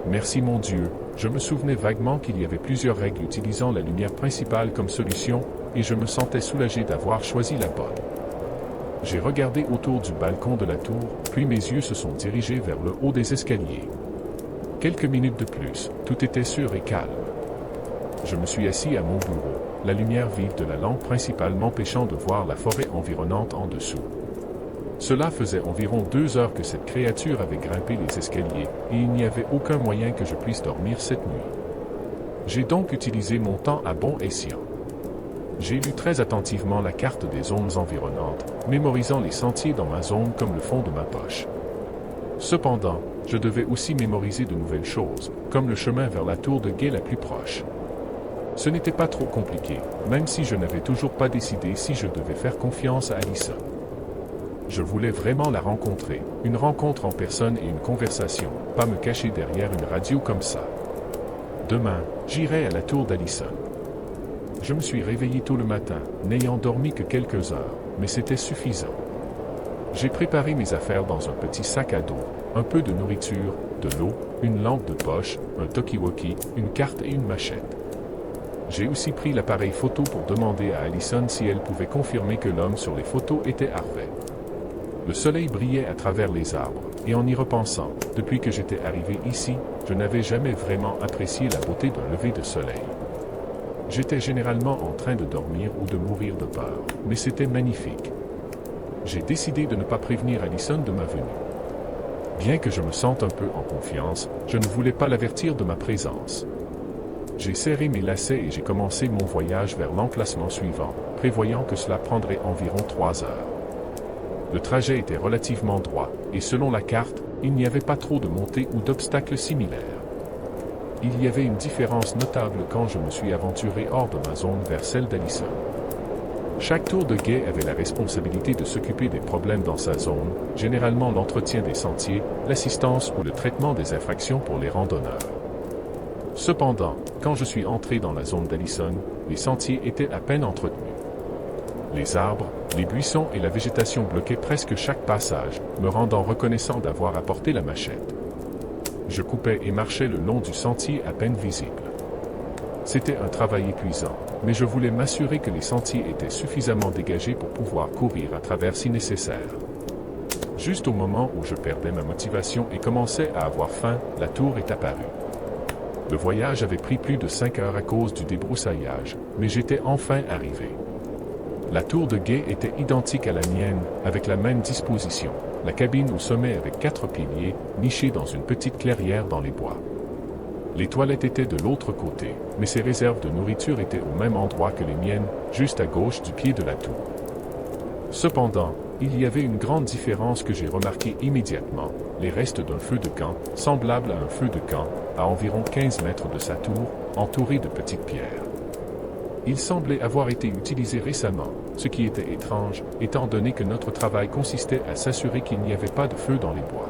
Merci mon Dieu, je me souvenais vaguement qu'il y avait plusieurs règles utilisant la lumière principale comme solution, et je me sentais soulagé d'avoir choisi la bonne. J'ai regardé autour du balcon de la tour, puis mes yeux se sont dirigés vers le haut des escaliers. Quelques minutes de plus, tout était sûr et calme. Je me suis assis à mon bureau, la lumière vive de la lampe principale m'empêchant de voir la forêt environnante en dessous. Cela faisait environ 2 heures que cette créature avait grimpé les escaliers, et il n'y avait aucun moyen que je puisse dormir cette nuit. J'ai donc utilisé mon temps à bon escient. J'ai lu très attentivement la carte des zones environnantes, mémorisant les sentiers dans ma zone comme le fond de ma poche. Cependant, je devais aussi mémoriser de nouvelles choses, comme le chemin vers la tour de guet la plus proche. Ce n'était pas trop compliqué, même si je n'avais toujours pas décidé si je devais faire confiance à Allison. Je voulais vraiment la rencontrer, une rencontre en personne et une conversation, pas me cacher derrière une radio comme ça. Demain, j'irai à la tour d'Allison. Je me suis réveillé tôt le matin, n'ayant dormi que quelques heures, mais c'était suffisant. J'ai préparé mes affaires dans un petit sac à dos, un peu de nourriture, de l'eau, une lampe de poche, un talkie-walkie, une carte et une machette. J'ai aussi pris l'appareil photo pour demander à Allison si elle pouvait confirmer que l'homme sur les photos était Harvey. Le soleil brillait à travers les arbres, et en y repensant, depuis que j'étais arrivé ici, je n'avais jamais vraiment apprécié la beauté d'un lever de soleil. J'étais généralement en train de dormir ou de mourir de peur, mais c'était magnifique. J'ai décidé de ne pas prévenir Allison de ma venue. Bien que je me sente un peu en confiance, je ne voulais pas l'avertir de ma présence. J'ai serré mes lacets et j'ai commencé mon voyage vers l'emplacement suivant, prévoyant que cela prendrait environ 3 heures. Le trajet était relativement droit, et selon la carte, il n'y avait pas trop de montées ou d'obstacles similaires. Il y avait une différence notable quand je me suis aventuré hors de ma zone vers celle d'Allison. Chaque tour de guet avait la responsabilité de s'occuper des problèmes dans sa zone, généralement l'entretien des sentiers, l'assistance ou le traitement des infractions pour les randonneurs. Cependant, quand je suis entré dans la zone d'Allison, les sentiers étaient à peine entretenus. Les arbres, les buissons et la végétation bloquaient presque chaque passage, me rendant reconnaissant d'avoir apporté la machette. Je coupais et marchais le long du sentier à peine visible. C'était un travail épuisant, mais je voulais m'assurer que les sentiers étaient suffisamment dégagés pour pouvoir courir à travers si nécessaire. Juste au moment où je perdais ma motivation et commençais à avoir faim, la tour est apparue. Le voyage avait pris plus de 5 heures à cause du débroussaillage, mais j'étais enfin arrivé. La tour de guet était identique à la mienne, avec la même disposition, la cabine au sommet avec 4 piliers, nichée dans une petite clairière dans les bois. Les toilettes étaient de l'autre côté, mais ses réserves de nourriture étaient au même endroit que les miennes, juste à gauche du pied de la tour. Cependant, il y avait une grande différence que j'ai remarquée immédiatement, les restes d'un feu de camp, semblable à un feu de camp, à environ 15 mètres de sa tour, entouré de petites pierres. Il semblait avoir été utilisé récemment, ce qui était étrange, étant donné que notre travail consistait à s'assurer qu'il n'y avait pas de feu dans les bois.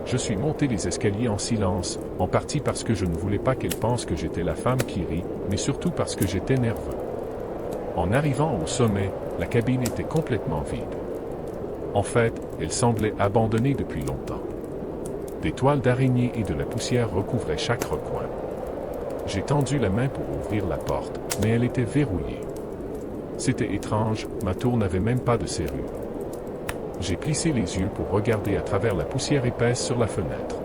Je suis monté les escaliers en silence, en partie parce que je ne voulais pas qu'elle pense que j'étais la femme qui rit, mais surtout parce que j'étais nerveux. En arrivant au sommet, la cabine était complètement vide. En fait, elle semblait abandonnée depuis longtemps. Des toiles d'araignée et de la poussière recouvraient chaque recoin. J'ai tendu la main pour ouvrir la porte, mais elle était verrouillée. C'était étrange, ma tour n'avait même pas de serrure. J'ai plissé les yeux pour regarder à travers la poussière épaisse sur la fenêtre.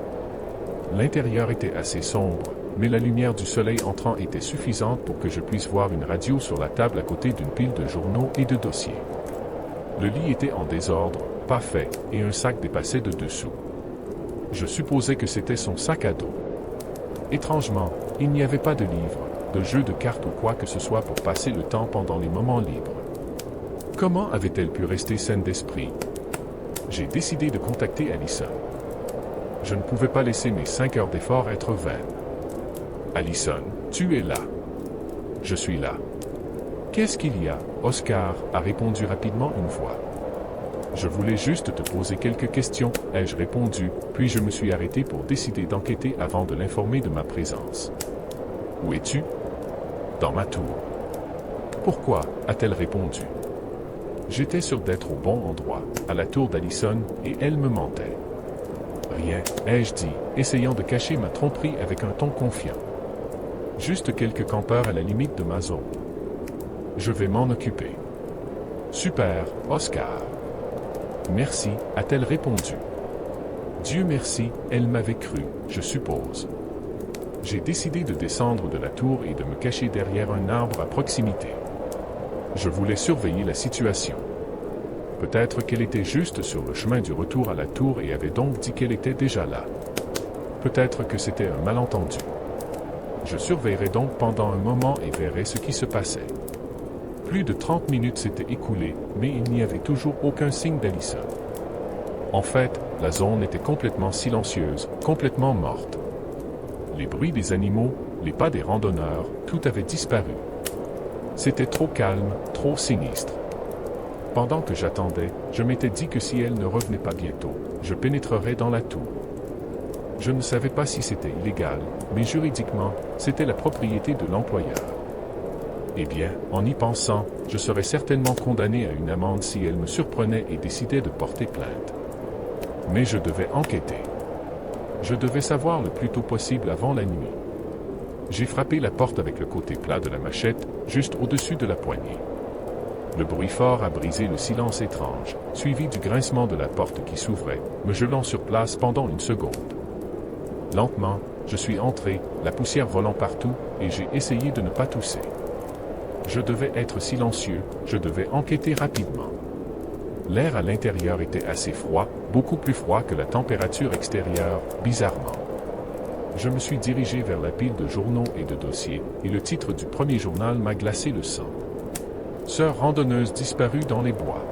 L'intérieur était assez sombre, mais la lumière du soleil entrant était suffisante pour que je puisse voir une radio sur la table à côté d'une pile de journaux et de dossiers. Le lit était en désordre, pas fait, et un sac dépassait de dessous. Je supposais que c'était son sac à dos. Étrangement, il n'y avait pas de livres, de jeux de cartes ou quoi que ce soit pour passer le temps pendant les moments libres. Comment avait-elle pu rester saine d'esprit? J'ai décidé de contacter Allison. Je ne pouvais pas laisser mes 5 heures d'effort être vaines. Allison, tu es là. Je suis là. Qu'est-ce qu'il y a? Oscar a répondu rapidement une fois. Je voulais juste te poser quelques questions, ai-je répondu, puis je me suis arrêté pour décider d'enquêter avant de l'informer de ma présence. Où es-tu? Dans ma tour. Pourquoi? A-t-elle répondu. J'étais sûr d'être au bon endroit, à la tour d'Allison, et elle me mentait. Rien, ai-je dit, essayant de cacher ma tromperie avec un ton confiant. Juste quelques campeurs à la limite de ma zone. Je vais m'en occuper. Super, Oscar. Merci, a-t-elle répondu. Dieu merci, elle m'avait cru, je suppose. J'ai décidé de descendre de la tour et de me cacher derrière un arbre à proximité. Je voulais surveiller la situation. Peut-être qu'elle était juste sur le chemin du retour à la tour et avait donc dit qu'elle était déjà là. Peut-être que c'était un malentendu. Je surveillerai donc pendant un moment et verrai ce qui se passait. Plus de 30 minutes s'étaient écoulées, mais il n'y avait toujours aucun signe d'Allison. En fait, la zone était complètement silencieuse, complètement morte. Les bruits des animaux, les pas des randonneurs, tout avait disparu. C'était trop calme, trop sinistre. Pendant que j'attendais, je m'étais dit que si elle ne revenait pas bientôt, je pénétrerais dans la tour. Je ne savais pas si c'était illégal, mais juridiquement, c'était la propriété de l'employeur. Eh bien, en y pensant, je serais certainement condamné à une amende si elle me surprenait et décidait de porter plainte. Mais je devais enquêter. Je devais savoir le plus tôt possible avant la nuit. J'ai frappé la porte avec le côté plat de la machette, juste au-dessus de la poignée. Le bruit fort a brisé le silence étrange, suivi du grincement de la porte qui s'ouvrait, me gelant sur place pendant une seconde. Lentement, je suis entré, la poussière volant partout, et j'ai essayé de ne pas tousser. Je devais être silencieux, je devais enquêter rapidement. L'air à l'intérieur était assez froid, beaucoup plus froid que la température extérieure, bizarrement. Je me suis dirigé vers la pile de journaux et de dossiers, et le titre du premier journal m'a glacé le sang. Sœur randonneuse disparue dans les bois.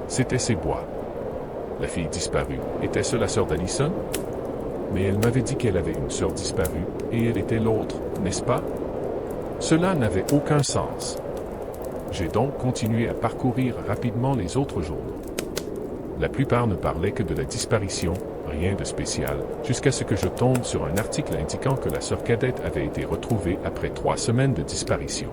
C'était ces bois. La fille disparue, était-ce la sœur d'Allison? Mais elle m'avait dit qu'elle avait une sœur disparue, et elle était l'autre, n'est-ce pas? Cela n'avait aucun sens. J'ai donc continué à parcourir rapidement les autres journaux. La plupart ne parlaient que de la disparition, rien de spécial, jusqu'à ce que je tombe sur un article indiquant que la sœur cadette avait été retrouvée après 3 semaines de disparition.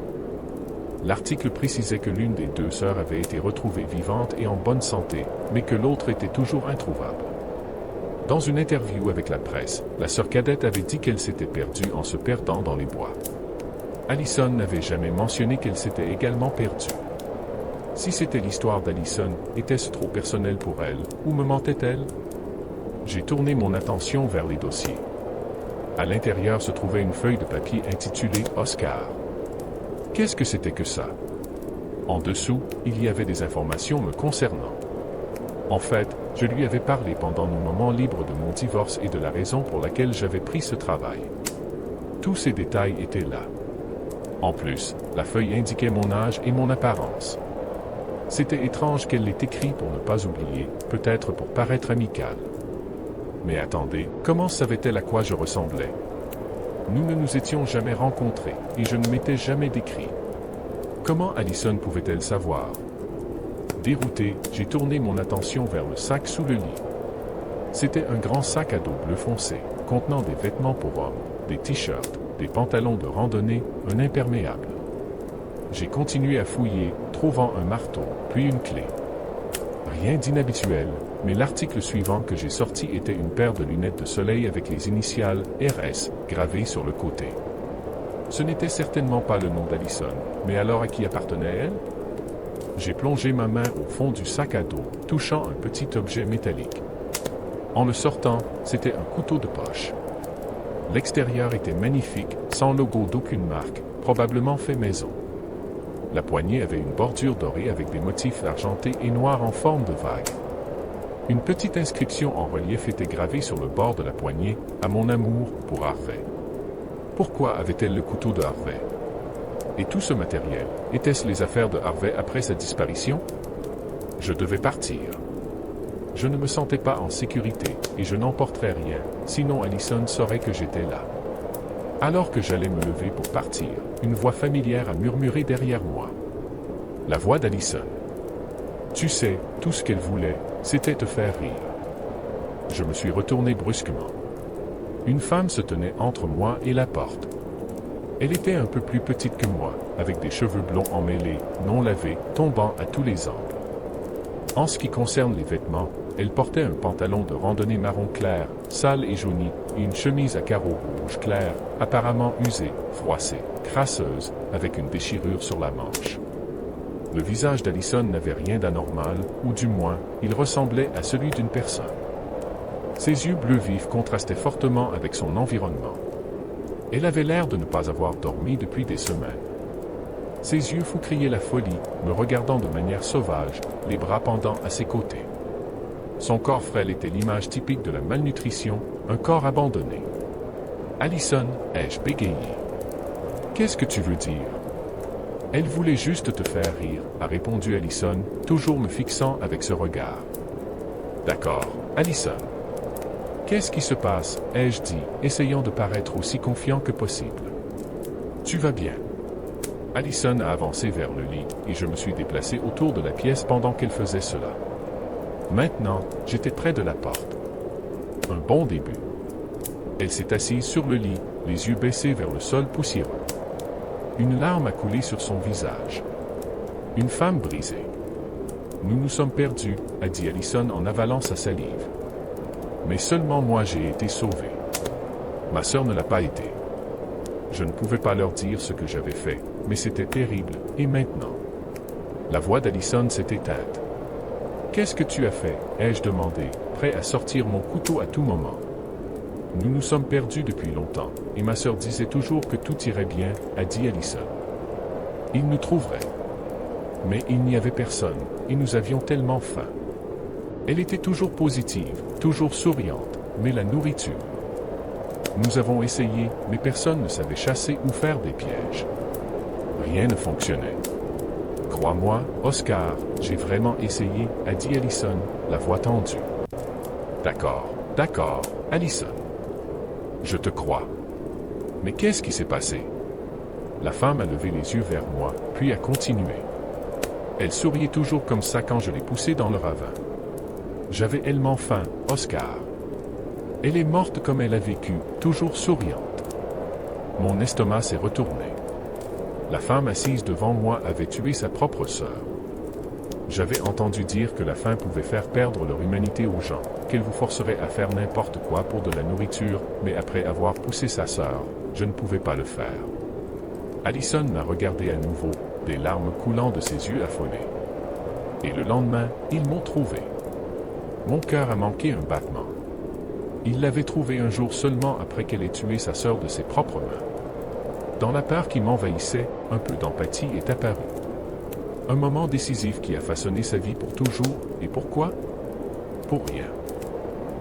L'article précisait que l'une des 2 sœurs avait été retrouvée vivante et en bonne santé, mais que l'autre était toujours introuvable. Dans une interview avec la presse, la sœur cadette avait dit qu'elle s'était perdue en se perdant dans les bois. Allison n'avait jamais mentionné qu'elle s'était également perdue. Si c'était l'histoire d'Allison, était-ce trop personnel pour elle, ou me mentait-elle? J'ai tourné mon attention vers les dossiers. À l'intérieur se trouvait une feuille de papier intitulée « Oscar ». Qu'est-ce que c'était que ça? En dessous, il y avait des informations me concernant. En fait, je lui avais parlé pendant nos moments libres de mon divorce et de la raison pour laquelle j'avais pris ce travail. Tous ces détails étaient là. En plus, la feuille indiquait mon âge et mon apparence. C'était étrange qu'elle l'ait écrit pour ne pas oublier, peut-être pour paraître amicale. Mais attendez, comment savait-elle à quoi je ressemblais? Nous ne nous étions jamais rencontrés, et je ne m'étais jamais décrit. Comment Allison pouvait-elle savoir? Dérouté, j'ai tourné mon attention vers le sac sous le lit. C'était un grand sac à dos bleu foncé, contenant des vêtements pour hommes, des t-shirts, des pantalons de randonnée, un imperméable. J'ai continué à fouiller, trouvant un marteau, puis une clé. Rien d'inhabituel, mais l'article suivant que j'ai sorti était une paire de lunettes de soleil avec les initiales RS gravées sur le côté. Ce n'était certainement pas le nom d'Allison, mais alors à qui appartenait-elle? J'ai plongé ma main au fond du sac à dos, touchant un petit objet métallique. En le sortant, c'était un couteau de poche. L'extérieur était magnifique, sans logo d'aucune marque, probablement fait maison. La poignée avait une bordure dorée avec des motifs argentés et noirs en forme de vague. Une petite inscription en relief était gravée sur le bord de la poignée, « À mon amour pour Harvey ». Pourquoi avait-elle le couteau de Harvey? Et tout ce matériel, étaient-ce les affaires de Harvey après sa disparition? Je devais partir. Je ne me sentais pas en sécurité, et je n'emporterais rien, sinon Allison saurait que j'étais là. Alors que j'allais me lever pour partir, une voix familière a murmuré derrière moi. La voix d'Allison. Tu sais, tout ce qu'elle voulait, c'était te faire rire. Je me suis retourné brusquement. Une femme se tenait entre moi et la porte. Elle était un peu plus petite que moi, avec des cheveux blonds emmêlés, non lavés, tombant à tous les angles. En ce qui concerne les vêtements, elle portait un pantalon de randonnée marron clair, sale et jauni, et une chemise à carreaux rouge clair, apparemment usée, froissée, crasseuse, avec une déchirure sur la manche. Le visage d'Allison n'avait rien d'anormal, ou du moins, il ressemblait à celui d'une personne. Ses yeux bleus vifs contrastaient fortement avec son environnement. Elle avait l'air de ne pas avoir dormi depuis des semaines. Ses yeux fous criaient la folie, me regardant de manière sauvage, les bras pendant à ses côtés. Son corps frêle était l'image typique de la malnutrition, un corps abandonné. « Allison, ai-je bégayé. Qu'est-ce que tu veux dire? » « Elle voulait juste te faire rire, a répondu Allison, toujours me fixant avec ce regard. « D'accord, Allison. »« Qu'est-ce qui se passe? » ai-je dit, essayant de paraître aussi confiant que possible. « Tu vas bien. » Allison a avancé vers le lit, et je me suis déplacé autour de la pièce pendant qu'elle faisait cela. Maintenant, j'étais près de la porte. Un bon début. Elle s'est assise sur le lit, les yeux baissés vers le sol poussiéreux. Une larme a coulé sur son visage. Une femme brisée. « Nous nous sommes perdus, » a dit Allison en avalant sa salive. Mais seulement moi j'ai été sauvé. Ma sœur ne l'a pas été. Je ne pouvais pas leur dire ce que j'avais fait, mais c'était terrible, et maintenant? La voix d'Allison s'est éteinte. « Qu'est-ce que tu as fait? » ai-je demandé, prêt à sortir mon couteau à tout moment. Nous nous sommes perdus depuis longtemps, et ma sœur disait toujours que tout irait bien, a dit Allison. Il nous trouverait. Mais il n'y avait personne, et nous avions tellement faim. Elle était toujours positive, toujours souriante, mais la nourriture. Nous avons essayé, mais personne ne savait chasser ou faire des pièges. Rien ne fonctionnait. Crois-moi, Oscar, j'ai vraiment essayé, a dit Allison, la voix tendue. D'accord, Allison. Je te crois. Mais qu'est-ce qui s'est passé? La femme a levé les yeux vers moi, puis a continué. Elle souriait toujours comme ça quand je l'ai poussée dans le ravin. J'avais tellement faim, Oscar. Elle est morte comme elle a vécu, toujours souriante. Mon estomac s'est retourné. La femme assise devant moi avait tué sa propre sœur. J'avais entendu dire que la faim pouvait faire perdre leur humanité aux gens, qu'elle vous forcerait à faire n'importe quoi pour de la nourriture, mais après avoir poussé sa sœur, je ne pouvais pas le faire. Allison m'a regardé à nouveau, des larmes coulant de ses yeux affolés. Et le lendemain, ils m'ont trouvé. Mon cœur a manqué un battement. Il l'avait trouvée un jour seulement après qu'elle ait tué sa sœur de ses propres mains. Dans la peur qui m'envahissait, un peu d'empathie est apparu. Un moment décisif qui a façonné sa vie pour toujours, et pourquoi? Pour rien.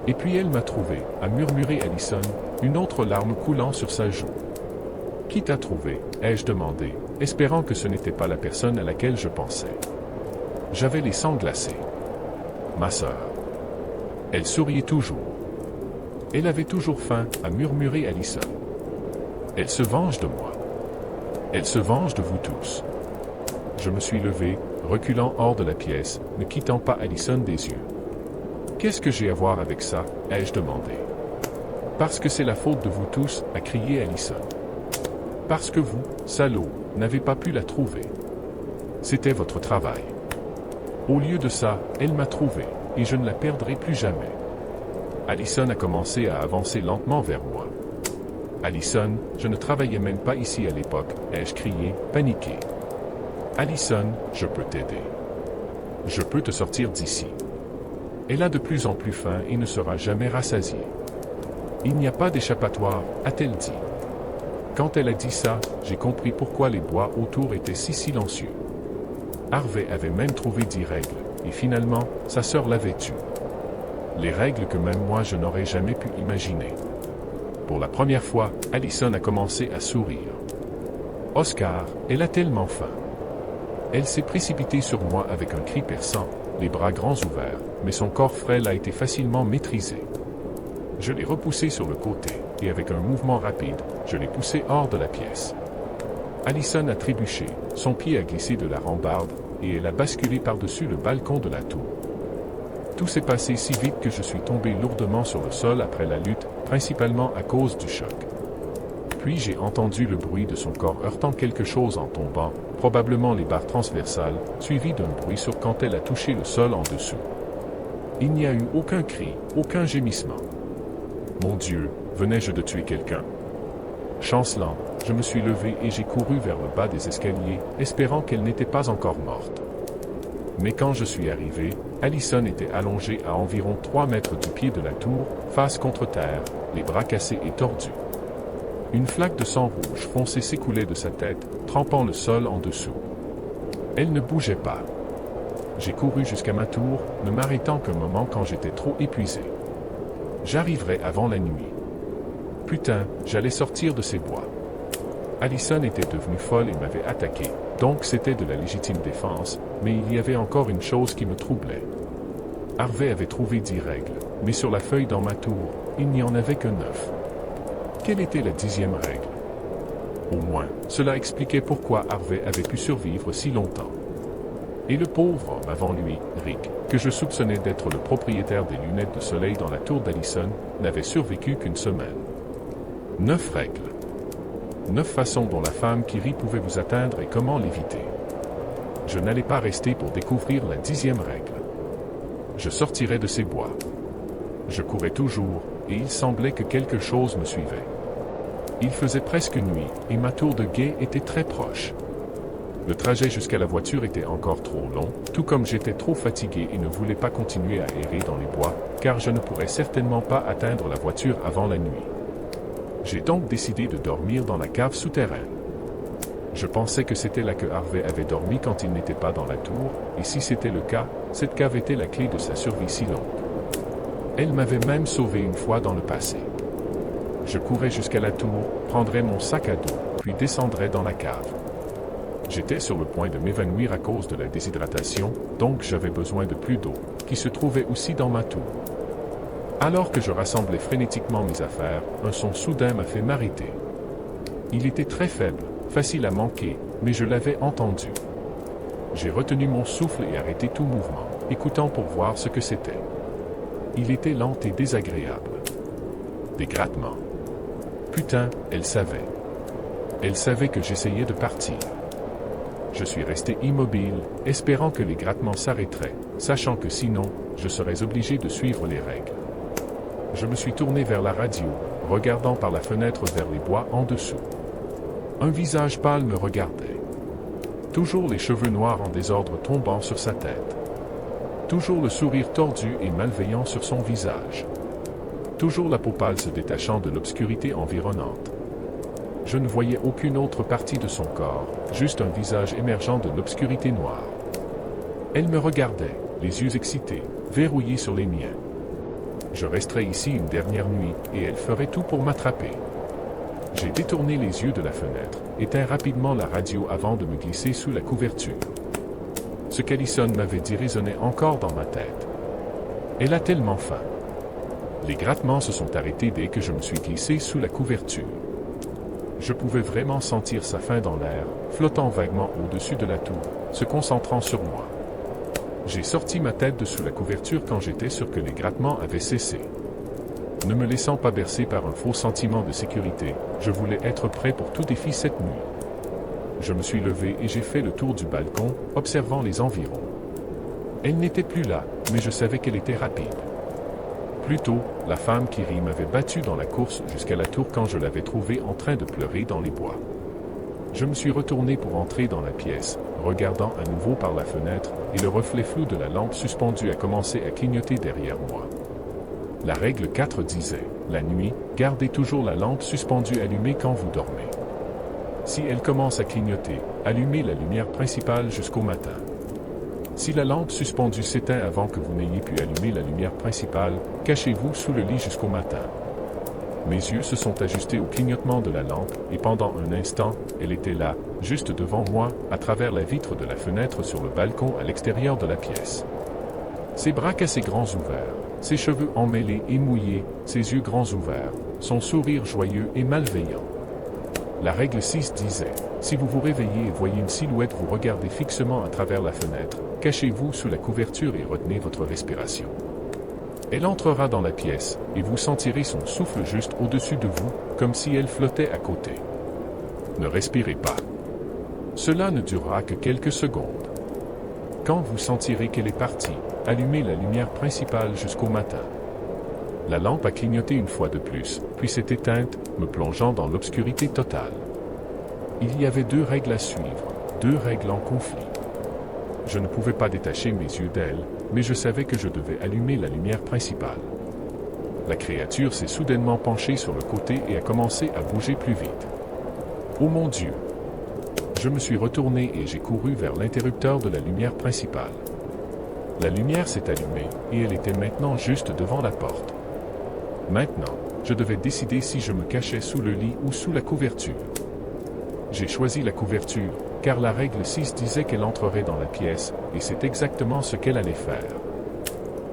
Et puis elle m'a trouvé, a murmuré Allison, une autre larme coulant sur sa joue. Qui t'a trouvé? Ai-je demandé, espérant que ce n'était pas la personne à laquelle je pensais. J'avais les sangs glacés. Ma sœur. Elle souriait toujours. Elle avait toujours faim, a murmuré Allison. Elle se venge de moi. Elle se venge de vous tous. Je me suis levé, reculant hors de la pièce, ne quittant pas Allison des yeux. « Qu'est-ce que j'ai à voir avec ça ?» ai-je demandé. « Parce que c'est la faute de vous tous, » a crié Allison. « Parce que vous, salauds, n'avez pas pu la trouver. C'était votre travail. Au lieu de ça, elle m'a trouvé, et je ne la perdrai plus jamais. » Allison a commencé à avancer lentement vers moi. « Allison, je ne travaillais même pas ici à l'époque, » ai-je crié, paniqué. « Allison, je peux t'aider. Je peux te sortir d'ici. » Elle a de plus en plus faim et ne sera jamais rassasiée. « Il n'y a pas d'échappatoire, a-t-elle dit. » Quand elle a dit ça, j'ai compris pourquoi les bois autour étaient si silencieux. Harvey avait même trouvé 10 règles, et finalement, sa sœur l'avait tue. Les règles que même moi je n'aurais jamais pu imaginer. Pour la première fois, Allison a commencé à sourire. « Oscar, elle a tellement faim. » Elle s'est précipitée sur moi avec un cri perçant, les bras grands ouverts, mais son corps frêle a été facilement maîtrisé. Je l'ai repoussée sur le côté, et avec un mouvement rapide, je l'ai poussée hors de la pièce. Allison a trébuché, son pied a glissé de la rambarde, et elle a basculé par-dessus le balcon de la tour. Tout s'est passé si vite que je suis tombé lourdement sur le sol après la lutte, principalement à cause du choc. Puis j'ai entendu le bruit de son corps heurtant quelque chose en tombant, probablement les barres transversales, suivi d'un bruit sourd quand elle a touché le sol en dessous. Il n'y a eu aucun cri, aucun gémissement. Mon Dieu, venais-je de tuer quelqu'un? Chancelant, je me suis levé et j'ai couru vers le bas des escaliers, espérant qu'elle n'était pas encore morte. Mais quand je suis arrivé, Allison était allongée à environ 3 mètres du pied de la tour, face contre terre, les bras cassés et tordus. Une flaque de sang rouge foncé s'écoulait de sa tête, trempant le sol en dessous. Elle ne bougeait pas. J'ai couru jusqu'à ma tour, ne m'arrêtant qu'un moment quand j'étais trop épuisé. J'arriverai avant la nuit. Putain, j'allais sortir de ces bois. Allison était devenue folle et m'avait attaqué, donc c'était de la légitime défense, mais il y avait encore une chose qui me troublait. Harvey avait trouvé 10 règles, mais sur la feuille dans ma tour, il n'y en avait que 9. Quelle était la 10e règle? Au moins, cela expliquait pourquoi Harvey avait pu survivre si longtemps. Et le pauvre homme avant lui, Rick, que je soupçonnais d'être le propriétaire des lunettes de soleil dans la tour d'Allison, n'avait survécu qu'une semaine. 9 règles. 9 façons dont la femme qui rit pouvait vous atteindre et comment l'éviter. Je n'allais pas rester pour découvrir la 10e règle. Je sortirais de ces bois. Je courais toujours, et il semblait que quelque chose me suivait. Il faisait presque nuit, et ma tour de guet était très proche. Le trajet jusqu'à la voiture était encore trop long, tout comme j'étais trop fatigué et ne voulais pas continuer à errer dans les bois, car je ne pourrais certainement pas atteindre la voiture avant la nuit. J'ai donc décidé de dormir dans la cave souterraine. Je pensais que c'était là que Harvey avait dormi quand il n'était pas dans la tour, et si c'était le cas, cette cave était la clé de sa survie si longue. Elle m'avait même sauvé une fois dans le passé. Je courais jusqu'à la tour, prendrais mon sac à dos, puis descendrais dans la cave. J'étais sur le point de m'évanouir à cause de la déshydratation, donc j'avais besoin de plus d'eau, qui se trouvait aussi dans ma tour. Alors que je rassemblais frénétiquement mes affaires, un son soudain m'a fait m'arrêter. Il était très faible, facile à manquer, mais je l'avais entendu. J'ai retenu mon souffle et arrêté tout mouvement, écoutant pour voir ce que c'était. Il était lent et désagréable. Des grattements. Putain, elle savait. Elle savait que j'essayais de partir. Je suis resté immobile, espérant que les grattements s'arrêteraient, sachant que sinon, je serais obligé de suivre les règles. Je me suis tourné vers la radio, regardant par la fenêtre vers les bois en dessous. Un visage pâle me regardait. Toujours les cheveux noirs en désordre tombant sur sa tête. Toujours le sourire tordu et malveillant sur son visage. Toujours la peau pâle se détachant de l'obscurité environnante. Je ne voyais aucune autre partie de son corps, juste un visage émergeant de l'obscurité noire. Elle me regardait, les yeux excités, verrouillés sur les miens. Je resterais ici une dernière nuit, et elle ferait tout pour m'attraper. J'ai détourné les yeux de la fenêtre, éteint rapidement la radio avant de me glisser sous la couverture. Ce qu'Allison m'avait dit résonnait encore dans ma tête. Elle a tellement faim. Les grattements se sont arrêtés dès que je me suis glissé sous la couverture. Je pouvais vraiment sentir sa fin dans l'air, flottant vaguement au-dessus de la tour, se concentrant sur moi. J'ai sorti ma tête de sous la couverture quand j'étais sûr que les grattements avaient cessé. Ne me laissant pas bercer par un faux sentiment de sécurité, je voulais être prêt pour tout défi cette nuit. Je me suis levé et j'ai fait le tour du balcon, observant les environs. Elle n'était plus là, mais je savais qu'elle était rapide. Plus tôt, la femme qui rit m'avait battu dans la course jusqu'à la tour quand je l'avais trouvée en train de pleurer dans les bois. Je me suis retourné pour entrer dans la pièce, regardant à nouveau par la fenêtre, et le reflet flou de la lampe suspendue a commencé à clignoter derrière moi. La règle 4 disait, la nuit, gardez toujours la lampe suspendue allumée quand vous dormez. Si elle commence à clignoter, allumez la lumière principale jusqu'au matin. Si la lampe suspendue s'éteint avant que vous n'ayez pu allumer la lumière principale, cachez-vous sous le lit jusqu'au matin. Mes yeux se sont ajustés au clignotement de la lampe, et pendant un instant, elle était là, juste devant moi, à travers la vitre de la fenêtre sur le balcon à l'extérieur de la pièce. Ses bras cassés grands ouverts, ses cheveux emmêlés et mouillés, ses yeux grands ouverts, son sourire joyeux et malveillant. La règle 6 disait, si vous vous réveillez et voyez une silhouette vous regarder fixement à travers la fenêtre, cachez-vous sous la couverture et retenez votre respiration. Elle entrera dans la pièce, et vous sentirez son souffle juste au-dessus de vous, comme si elle flottait à côté. Ne respirez pas. Cela ne durera que quelques secondes. Quand vous sentirez qu'elle est partie, allumez la lumière principale jusqu'au matin. La lampe a clignoté une fois de plus, puis s'est éteinte, me plongeant dans l'obscurité totale. Il y avait 2 règles à suivre, 2 règles en conflit. Je ne pouvais pas détacher mes yeux d'elle, mais je savais que je devais allumer la lumière principale. La créature s'est soudainement penchée sur le côté et a commencé à bouger plus vite. Oh mon Dieu! Je me suis retourné et j'ai couru vers l'interrupteur de la lumière principale. La lumière s'est allumée, et elle était maintenant juste devant la porte. Maintenant, je devais décider si je me cachais sous le lit ou sous la couverture. J'ai choisi la couverture, car la règle 6 disait qu'elle entrerait dans la pièce, et c'est exactement ce qu'elle allait faire.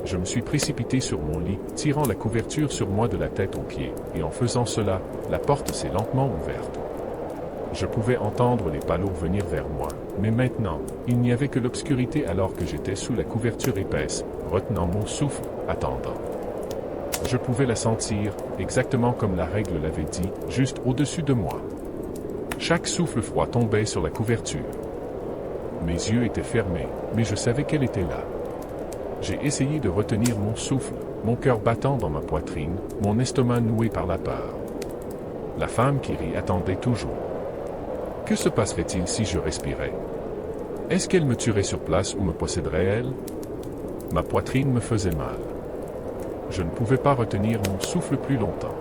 Je me suis précipité sur mon lit, tirant la couverture sur moi de la tête aux pieds, et en faisant cela, la porte s'est lentement ouverte. Je pouvais entendre les pas lourds venir vers moi, mais maintenant, il n'y avait que l'obscurité alors que j'étais sous la couverture épaisse, retenant mon souffle, attendant. Je pouvais la sentir, exactement comme la règle l'avait dit, juste au-dessus de moi. Chaque souffle froid tombait sur la couverture. Mes yeux étaient fermés, mais je savais qu'elle était là. J'ai essayé de retenir mon souffle, mon cœur battant dans ma poitrine, mon estomac noué par la peur. La femme qui rit attendait toujours. Que se passerait-il si je respirais? Est-ce qu'elle me tuerait sur place ou me posséderait elle? Ma poitrine me faisait mal. Je ne pouvais pas retenir mon souffle plus longtemps.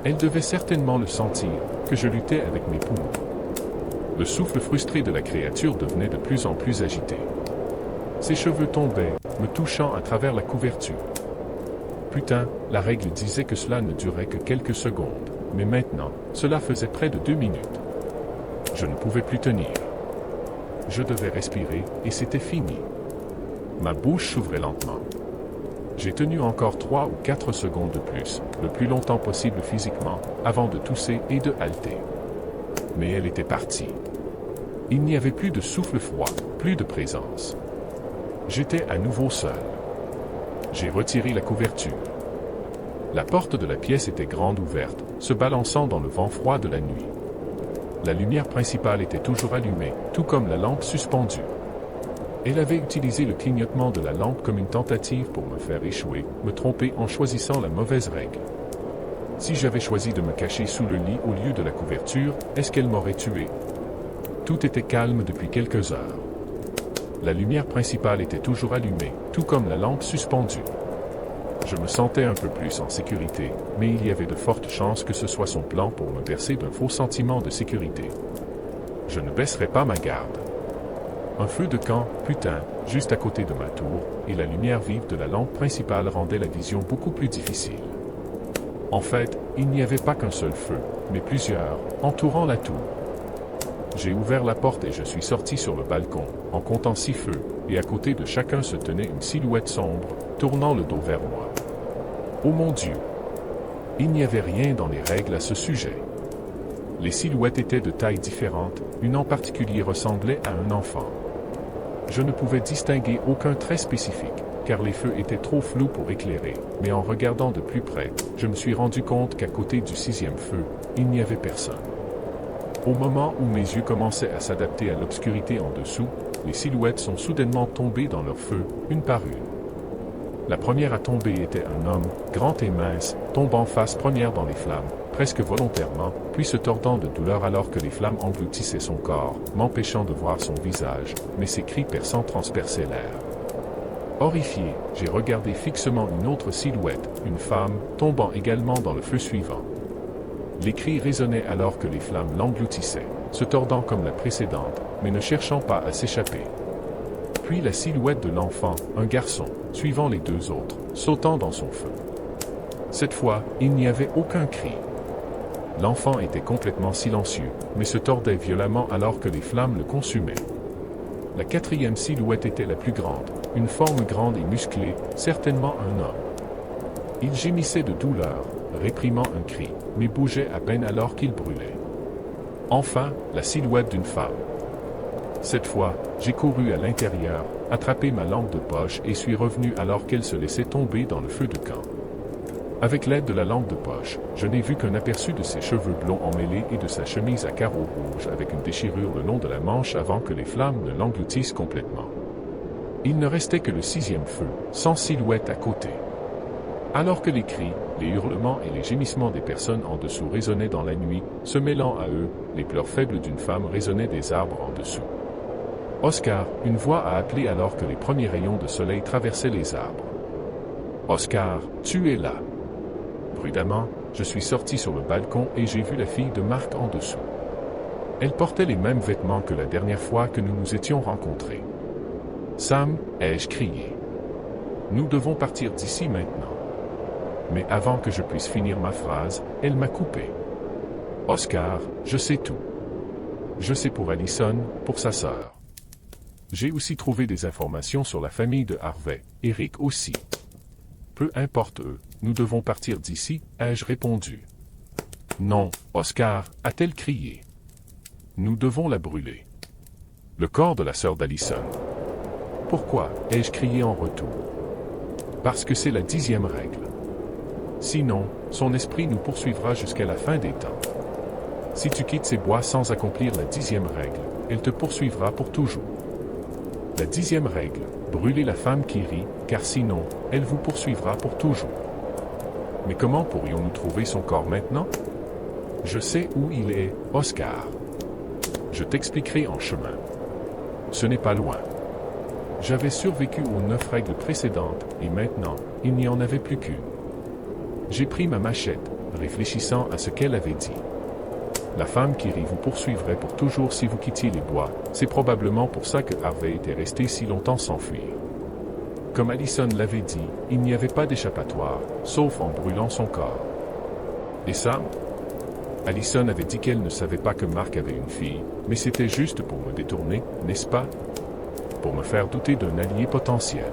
Elle devait certainement le sentir, que je luttais avec mes poumons. Le souffle frustré de la créature devenait de plus en plus agité. Ses cheveux tombaient, me touchant à travers la couverture. Putain, la règle disait que cela ne durait que quelques secondes, mais maintenant, cela faisait près de 2 minutes. Je ne pouvais plus tenir. Je devais respirer, et c'était fini. Ma bouche s'ouvrait lentement. J'ai tenu encore 3 ou 4 secondes de plus, le plus longtemps possible physiquement, avant de tousser et de halter. Mais elle était partie. Il n'y avait plus de souffle froid, plus de présence. J'étais à nouveau seul. J'ai retiré la couverture. La porte de la pièce était grande ouverte, se balançant dans le vent froid de la nuit. La lumière principale était toujours allumée, tout comme la lampe suspendue. Elle avait utilisé le clignotement de la lampe comme une tentative pour me faire échouer, me tromper en choisissant la mauvaise règle. Si j'avais choisi de me cacher sous le lit au lieu de la couverture, est-ce qu'elle m'aurait tué? Tout était calme depuis quelques heures. La lumière principale était toujours allumée, tout comme la lampe suspendue. Je me sentais un peu plus en sécurité, mais il y avait de fortes chances que ce soit son plan pour me bercer d'un faux sentiment de sécurité. Je ne baisserai pas ma garde. Un feu de camp, putain, juste à côté de ma tour, et la lumière vive de la lampe principale rendait la vision beaucoup plus difficile. En fait, il n'y avait pas qu'un seul feu, mais plusieurs, entourant la tour. J'ai ouvert la porte et je suis sorti sur le balcon, en comptant 6 feux, et à côté de chacun se tenait une silhouette sombre, tournant le dos vers moi. Oh mon Dieu! Il n'y avait rien dans les règles à ce sujet. Les silhouettes étaient de tailles différentes, une en particulier ressemblait à un enfant. Je ne pouvais distinguer aucun trait spécifique, car les feux étaient trop flous pour éclairer, mais en regardant de plus près, je me suis rendu compte qu'à côté du 6e feu, il n'y avait personne. Au moment où mes yeux commençaient à s'adapter à l'obscurité en dessous, les silhouettes sont soudainement tombées dans leur feu, une par une. La première à tomber était un homme, grand et mince, tombant face première dans les flammes, presque volontairement, puis se tordant de douleur alors que les flammes engloutissaient son corps, m'empêchant de voir son visage, mais ses cris perçants transperçaient l'air. Horrifié, j'ai regardé fixement une autre silhouette, une femme, tombant également dans le feu suivant. Les cris résonnaient alors que les flammes l'engloutissaient, se tordant comme la précédente, mais ne cherchant pas à s'échapper. Puis la silhouette de l'enfant, un garçon, suivant les deux autres, sautant dans son feu. Cette fois, il n'y avait aucun cri. L'enfant était complètement silencieux, mais se tordait violemment alors que les flammes le consumaient. La 4e silhouette était la plus grande, une forme grande et musclée, certainement un homme. Il gémissait de douleur, réprimant un cri, mais bougeait à peine alors qu'il brûlait. Enfin, la silhouette d'une femme. Cette fois, j'ai couru à l'intérieur, attrapé ma lampe de poche et suis revenu alors qu'elle se laissait tomber dans le feu de camp. Avec l'aide de la lampe de poche, je n'ai vu qu'un aperçu de ses cheveux blonds emmêlés et de sa chemise à carreaux rouges avec une déchirure le long de la manche avant que les flammes ne l'engloutissent complètement. Il ne restait que le 6e feu, sans silhouette à côté. Alors que les cris, les hurlements et les gémissements des personnes en dessous résonnaient dans la nuit, se mêlant à eux, les pleurs faibles d'une femme résonnaient des arbres en dessous. « Oscar !» une voix a appelé alors que les premiers rayons de soleil traversaient les arbres. « Oscar, tu es là !» Prudemment, je suis sorti sur le balcon et j'ai vu la fille de Marc en dessous. Elle portait les mêmes vêtements que la dernière fois que nous nous étions rencontrés. « Sam !» ai-je crié. « Nous devons partir d'ici maintenant. » Mais avant que je puisse finir ma phrase, elle m'a coupé. « Oscar, je sais tout. Je sais pour Allison, pour sa sœur. J'ai aussi trouvé des informations sur la famille de Harvey, Eric aussi. Peu importe eux, nous devons partir d'ici, ai-je répondu. Non, Oscar, a-t-elle crié. Nous devons la brûler. Le corps de la sœur d'Allison. Pourquoi, ai-je crié en retour. Parce que c'est la 10e règle. Sinon, son esprit nous poursuivra jusqu'à la fin des temps. Si tu quittes ces bois sans accomplir la 10e règle, elle te poursuivra pour toujours. La 10e règle, brûlez la femme qui rit, car sinon, elle vous poursuivra pour toujours. Mais comment pourrions-nous trouver son corps maintenant? Je sais où il est, Oscar. Je t'expliquerai en chemin. Ce n'est pas loin. J'avais survécu aux 9 règles précédentes, et maintenant, il n'y en avait plus qu'une. J'ai pris ma machette, réfléchissant à ce qu'elle avait dit. La femme qui rit vous poursuivrait pour toujours si vous quittiez les bois, c'est probablement pour ça que Harvey était resté si longtemps sans fuir. Comme Allison l'avait dit, il n'y avait pas d'échappatoire, sauf en brûlant son corps. Et Sam? Allison avait dit qu'elle ne savait pas que Marc avait une fille, mais c'était juste pour me détourner, n'est-ce pas? Pour me faire douter d'un allié potentiel.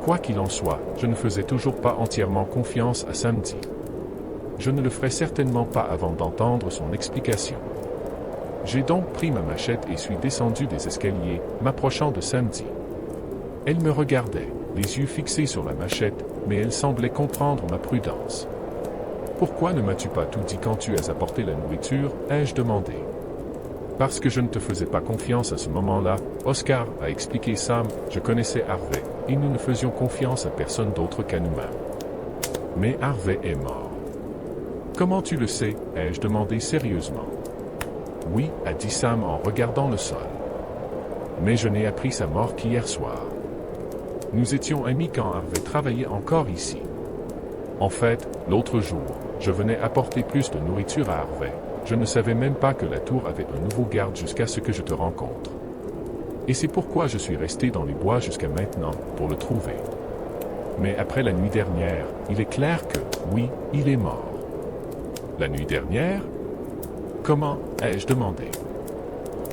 Quoi qu'il en soit, je ne faisais toujours pas entièrement confiance à Samedi. Je ne le ferai certainement pas avant d'entendre son explication. J'ai donc pris ma machette et suis descendu des escaliers, m'approchant de Samedi. Elle me regardait, les yeux fixés sur la machette, mais elle semblait comprendre ma prudence. « Pourquoi ne m'as-tu pas tout dit quand tu as apporté la nourriture ?» ai-je demandé. « Parce que je ne te faisais pas confiance à ce moment-là, Oscar, a expliqué Sam, je connaissais Harvey, et nous ne faisions confiance à personne d'autre qu'à nous-mêmes. Mais Harvey est mort. » « Comment tu le sais ?» ai-je demandé sérieusement. « Oui, a dit Sam en regardant le sol. Mais je n'ai appris sa mort qu'hier soir. Nous étions amis quand Harvey travaillait encore ici. En fait, l'autre jour, je venais apporter plus de nourriture à Harvey. Je ne savais même pas que la tour avait un nouveau garde jusqu'à ce que je te rencontre. Et c'est pourquoi je suis resté dans les bois jusqu'à maintenant, pour le trouver. Mais après la nuit dernière, il est clair que, oui, il est mort. La nuit dernière? Comment? Ai-je demandé.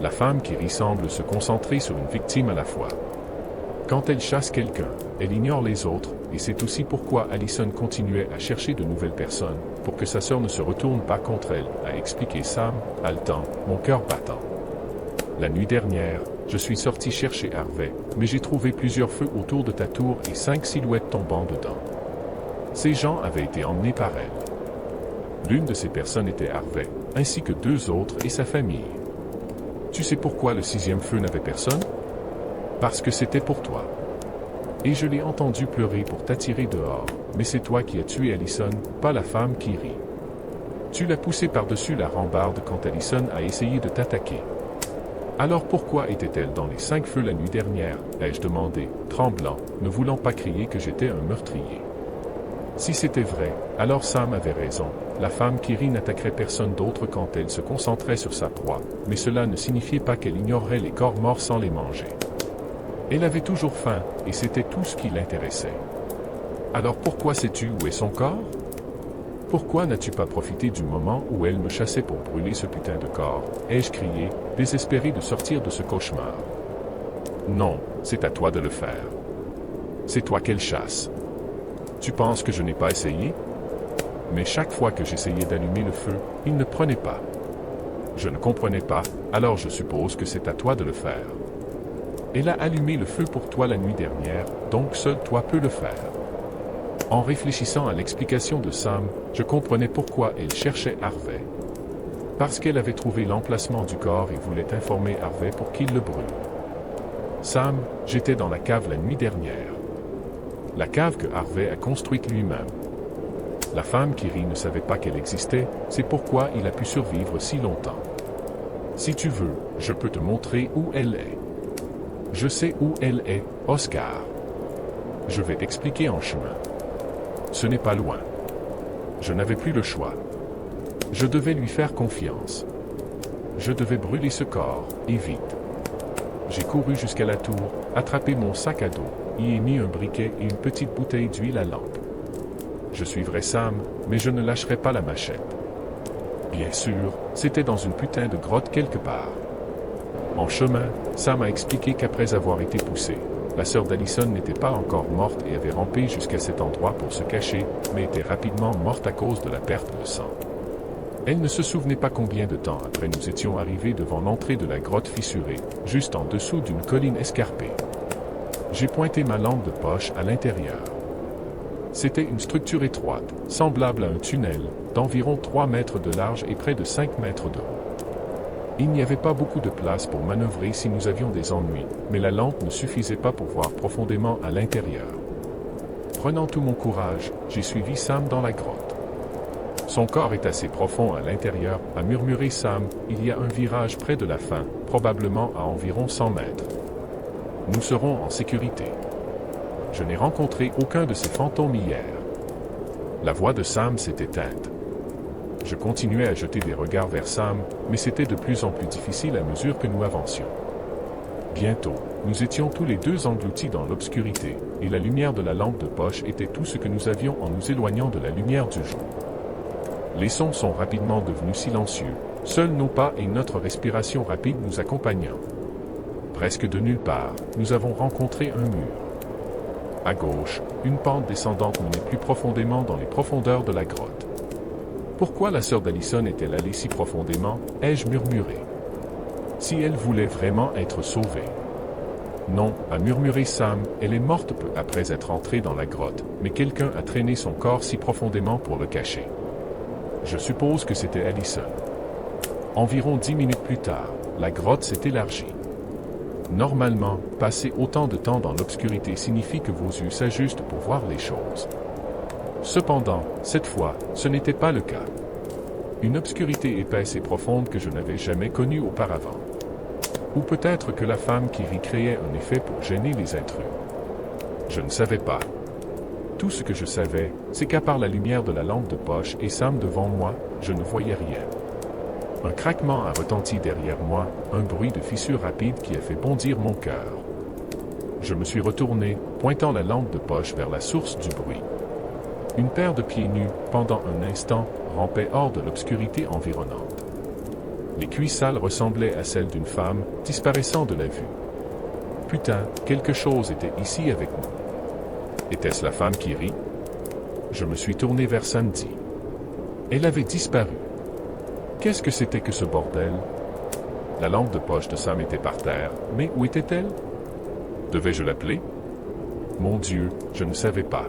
La femme qui rit semble se concentrer sur une victime à la fois. Quand elle chasse quelqu'un, elle ignore les autres, et c'est aussi pourquoi Allison continuait à chercher de nouvelles personnes, pour que sa sœur ne se retourne pas contre elle, a expliqué Sam, haletant, mon cœur battant. La nuit dernière, je suis sorti chercher Harvey, mais j'ai trouvé plusieurs feux autour de ta tour et 5 silhouettes tombant dedans. Ces gens avaient été emmenés par elle. L'une de ces personnes était Harvey, ainsi que 2 autres et sa famille. Tu sais pourquoi le 6e feu n'avait personne? Parce que c'était pour toi. Et je l'ai entendu pleurer pour t'attirer dehors, mais c'est toi qui as tué Allison, pas la femme qui rit. Tu l'as poussée par-dessus la rambarde quand Allison a essayé de t'attaquer. Alors pourquoi était-elle dans les 5 feux la nuit dernière, ai-je demandé, tremblant, ne voulant pas crier que j'étais un meurtrier. Si c'était vrai, alors Sam avait raison, la femme qui rit n'attaquerait personne d'autre quand elle se concentrait sur sa proie, mais cela ne signifiait pas qu'elle ignorerait les corps morts sans les manger. Elle avait toujours faim, et c'était tout ce qui l'intéressait. Alors pourquoi sais-tu où est son corps? Pourquoi n'as-tu pas profité du moment où elle me chassait pour brûler ce putain de corps? Ai-je crié, désespéré de sortir de ce cauchemar. Non, c'est à toi de le faire. C'est toi qu'elle chasse. Tu penses que je n'ai pas essayé? Mais chaque fois que j'essayais d'allumer le feu, il ne prenait pas. Je ne comprenais pas, alors je suppose que c'est à toi de le faire. Elle a allumé le feu pour toi la nuit dernière, donc seul toi peux le faire. En réfléchissant à l'explication de Sam, je comprenais pourquoi elle cherchait Harvey. Parce qu'elle avait trouvé l'emplacement du corps et voulait informer Harvey pour qu'il le brûle. Sam, j'étais dans la cave la nuit dernière. La cave que Harvey a construite lui-même. La femme qui rit ne savait pas qu'elle existait, c'est pourquoi il a pu survivre si longtemps. Si tu veux, je peux te montrer où elle est. Je sais où elle est, Oscar. Je vais t'expliquer en chemin. Ce n'est pas loin. Je n'avais plus le choix. Je devais lui faire confiance. Je devais brûler ce corps, et vite. J'ai couru jusqu'à la tour, attrapé mon sac à dos, y ai mis un briquet et une petite bouteille d'huile à lampe. Je suivrai Sam, mais je ne lâcherai pas la machette. Bien sûr, c'était dans une putain de grotte quelque part. En chemin, Sam a expliqué qu'après avoir été poussé, la sœur d'Allison n'était pas encore morte et avait rampé jusqu'à cet endroit pour se cacher, mais était rapidement morte à cause de la perte de sang. Elle ne se souvenait pas combien de temps après nous étions arrivés devant l'entrée de la grotte fissurée, juste en dessous d'une colline escarpée. J'ai pointé ma lampe de poche à l'intérieur. C'était une structure étroite, semblable à un tunnel, d'environ 3 mètres de large et près de 5 mètres de haut. Il n'y avait pas beaucoup de place pour manœuvrer si nous avions des ennuis, mais la lampe ne suffisait pas pour voir profondément à l'intérieur. Prenant tout mon courage, j'ai suivi Sam dans la grotte. Son corps est assez profond à l'intérieur, a murmuré Sam, il y a un virage près de la fin, probablement à environ 100 mètres. Nous serons en sécurité. Je n'ai rencontré aucun de ces fantômes hier. La voix de Sam s'est éteinte. Je continuais à jeter des regards vers Sam, mais c'était de plus en plus difficile à mesure que nous avancions. Bientôt, nous étions tous les deux engloutis dans l'obscurité, et la lumière de la lampe de poche était tout ce que nous avions en nous éloignant de la lumière du jour. Les sons sont rapidement devenus silencieux, seuls nos pas et notre respiration rapide nous accompagnant. Presque de nulle part, nous avons rencontré un mur. À gauche, une pente descendante menait plus profondément dans les profondeurs de la grotte. Pourquoi la sœur d'Allison est-elle allée si profondément, ai-je murmuré. Si elle voulait vraiment être sauvée. Non, a murmuré Sam, elle est morte peu après être entrée dans la grotte, mais quelqu'un a traîné son corps si profondément pour le cacher. Je suppose que c'était Allison. Environ 10 minutes plus tard, la grotte s'est élargie. Normalement, passer autant de temps dans l'obscurité signifie que vos yeux s'ajustent pour voir les choses. Cependant, cette fois, ce n'était pas le cas. Une obscurité épaisse et profonde que je n'avais jamais connue auparavant. Ou peut-être que la femme qui rit créait un effet pour gêner les intrus. Je ne savais pas. Tout ce que je savais, c'est qu'à part la lumière de la lampe de poche et Sam devant moi, je ne voyais rien. Un craquement a retenti derrière moi, un bruit de fissure rapide qui a fait bondir mon cœur. Je me suis retourné, pointant la lampe de poche vers la source du bruit. Une paire de pieds nus, pendant un instant, rampait hors de l'obscurité environnante. Les cuisses sales ressemblaient à celles d'une femme, disparaissant de la vue. Putain, quelque chose était ici avec nous. Était-ce la femme qui rit? Je me suis tourné vers Sandy. Elle avait disparu. Qu'est-ce que c'était que ce bordel? La lampe de poche de Sam était par terre, mais où était-elle? Devais-je l'appeler? Mon Dieu, je ne savais pas.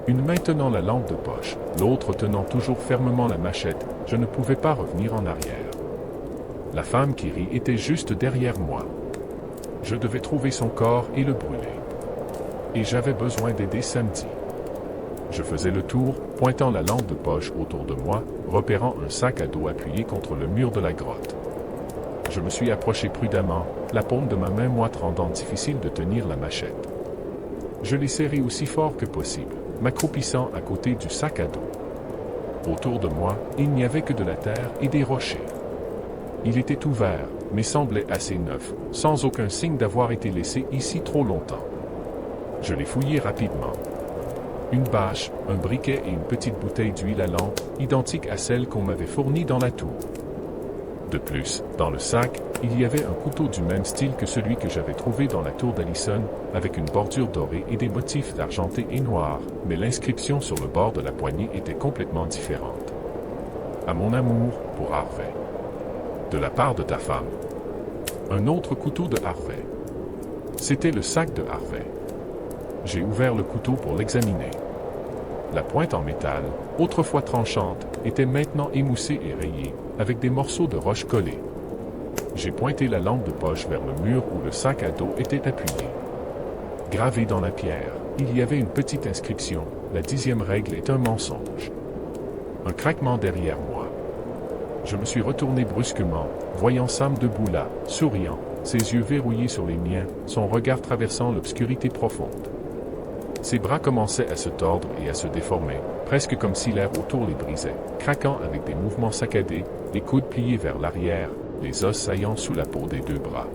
Une main tenant la lampe de poche, l'autre tenant toujours fermement la machette, je ne pouvais pas revenir en arrière. La femme qui rit était juste derrière moi. Je devais trouver son corps et le brûler. Et j'avais besoin d'aider Samedi. Je faisais le tour, pointant la lampe de poche autour de moi, repérant un sac à dos appuyé contre le mur de la grotte. Je me suis approché prudemment, la paume de ma main moite rendant difficile de tenir la machette. Je l'ai serré aussi fort que possible, m'accroupissant à côté du sac à dos. Autour de moi, il n'y avait que de la terre et des rochers. Il était ouvert, mais semblait assez neuf, sans aucun signe d'avoir été laissé ici trop longtemps. Je l'ai fouillé rapidement. Une bâche, un briquet et une petite bouteille d'huile à lampe, identique à celle qu'on m'avait fournie dans la tour. De plus, dans le sac, il y avait un couteau du même style que celui que j'avais trouvé dans la tour d'Allison, avec une bordure dorée et des motifs argentés et noirs, mais l'inscription sur le bord de la poignée était complètement différente. À mon amour, pour Harvey. De la part de ta femme. Un autre couteau de Harvey. C'était le sac de Harvey. J'ai ouvert le couteau pour l'examiner. La pointe en métal, autrefois tranchante, était maintenant émoussée et rayée, avec des morceaux de roche collés. J'ai pointé la lampe de poche vers le mur où le sac à dos était appuyé. Gravé dans la pierre, il y avait une petite inscription, la 10e règle est un mensonge. Un craquement derrière moi. Je me suis retourné brusquement, voyant Sam debout là, souriant, ses yeux verrouillés sur les miens, son regard traversant l'obscurité profonde. Ses bras commençaient à se tordre et à se déformer, presque comme si l'air autour les brisait, craquant avec des mouvements saccadés, les coudes pliés vers l'arrière, les os saillant sous la peau des deux bras.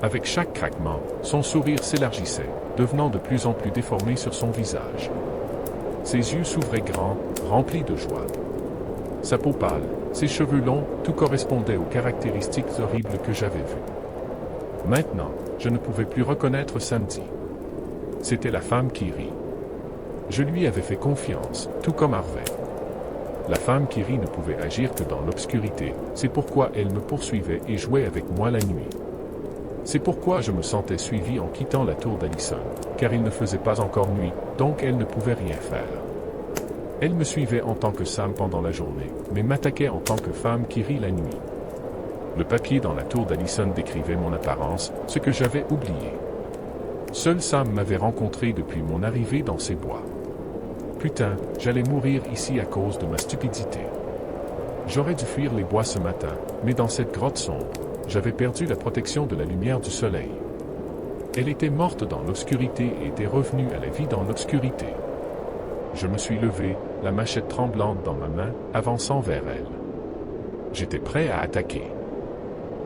Avec chaque craquement, son sourire s'élargissait, devenant de plus en plus déformé sur son visage. Ses yeux s'ouvraient grands, remplis de joie. Sa peau pâle, ses cheveux longs, tout correspondait aux caractéristiques horribles que j'avais vues. Maintenant, je ne pouvais plus reconnaître Samedi. C'était la femme qui rit. Je lui avais fait confiance, tout comme Harvey. La femme qui rit ne pouvait agir que dans l'obscurité, c'est pourquoi elle me poursuivait et jouait avec moi la nuit. C'est pourquoi je me sentais suivi en quittant la tour d'Allison, car il ne faisait pas encore nuit, donc elle ne pouvait rien faire. Elle me suivait en tant que Sam pendant la journée, mais m'attaquait en tant que femme qui rit la nuit. Le papier dans la tour d'Allison décrivait mon apparence, ce que j'avais oublié. Seul Sam m'avait rencontré depuis mon arrivée dans ces bois. Putain, j'allais mourir ici à cause de ma stupidité. J'aurais dû fuir les bois ce matin, mais dans cette grotte sombre, j'avais perdu la protection de la lumière du soleil. Elle était morte dans l'obscurité et était revenue à la vie dans l'obscurité. Je me suis levé, la machette tremblante dans ma main, avançant vers elle. J'étais prêt à attaquer.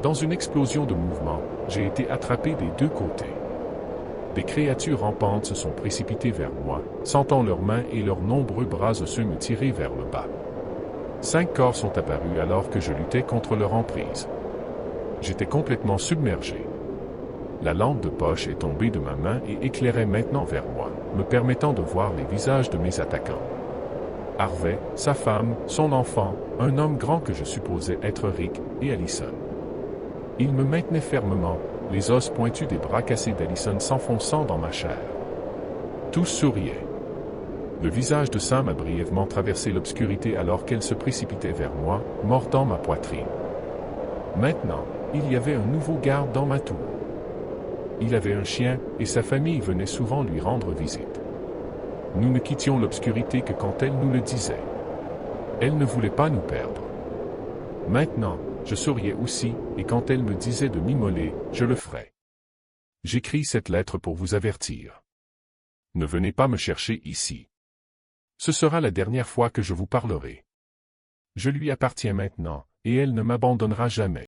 Dans une explosion de mouvement, j'ai été attrapé des deux côtés. Des créatures rampantes se sont précipitées vers moi, sentant leurs mains et leurs nombreux bras osseux me tirer vers le bas. 5 corps sont apparus alors que je luttais contre leur emprise. J'étais complètement submergé. La lampe de poche est tombée de ma main et éclairait maintenant vers moi, me permettant de voir les visages de mes attaquants. Harvey, sa femme, son enfant, un homme grand que je supposais être Rick, et Allison. Ils me maintenaient fermement, les os pointus des bras cassés d'Allison s'enfonçant dans ma chair. Tous souriaient. Le visage de Sam a brièvement traversé l'obscurité alors qu'elle se précipitait vers moi, mordant ma poitrine. Maintenant, il y avait un nouveau garde dans ma tour. Il avait un chien, et sa famille venait souvent lui rendre visite. Nous ne quittions l'obscurité que quand elle nous le disait. Elle ne voulait pas nous perdre. Maintenant, je souriais aussi, et quand elle me disait de m'immoler, je le ferais. J'écris cette lettre pour vous avertir. Ne venez pas me chercher ici. Ce sera la dernière fois que je vous parlerai. Je lui appartiens maintenant, et elle ne m'abandonnera jamais.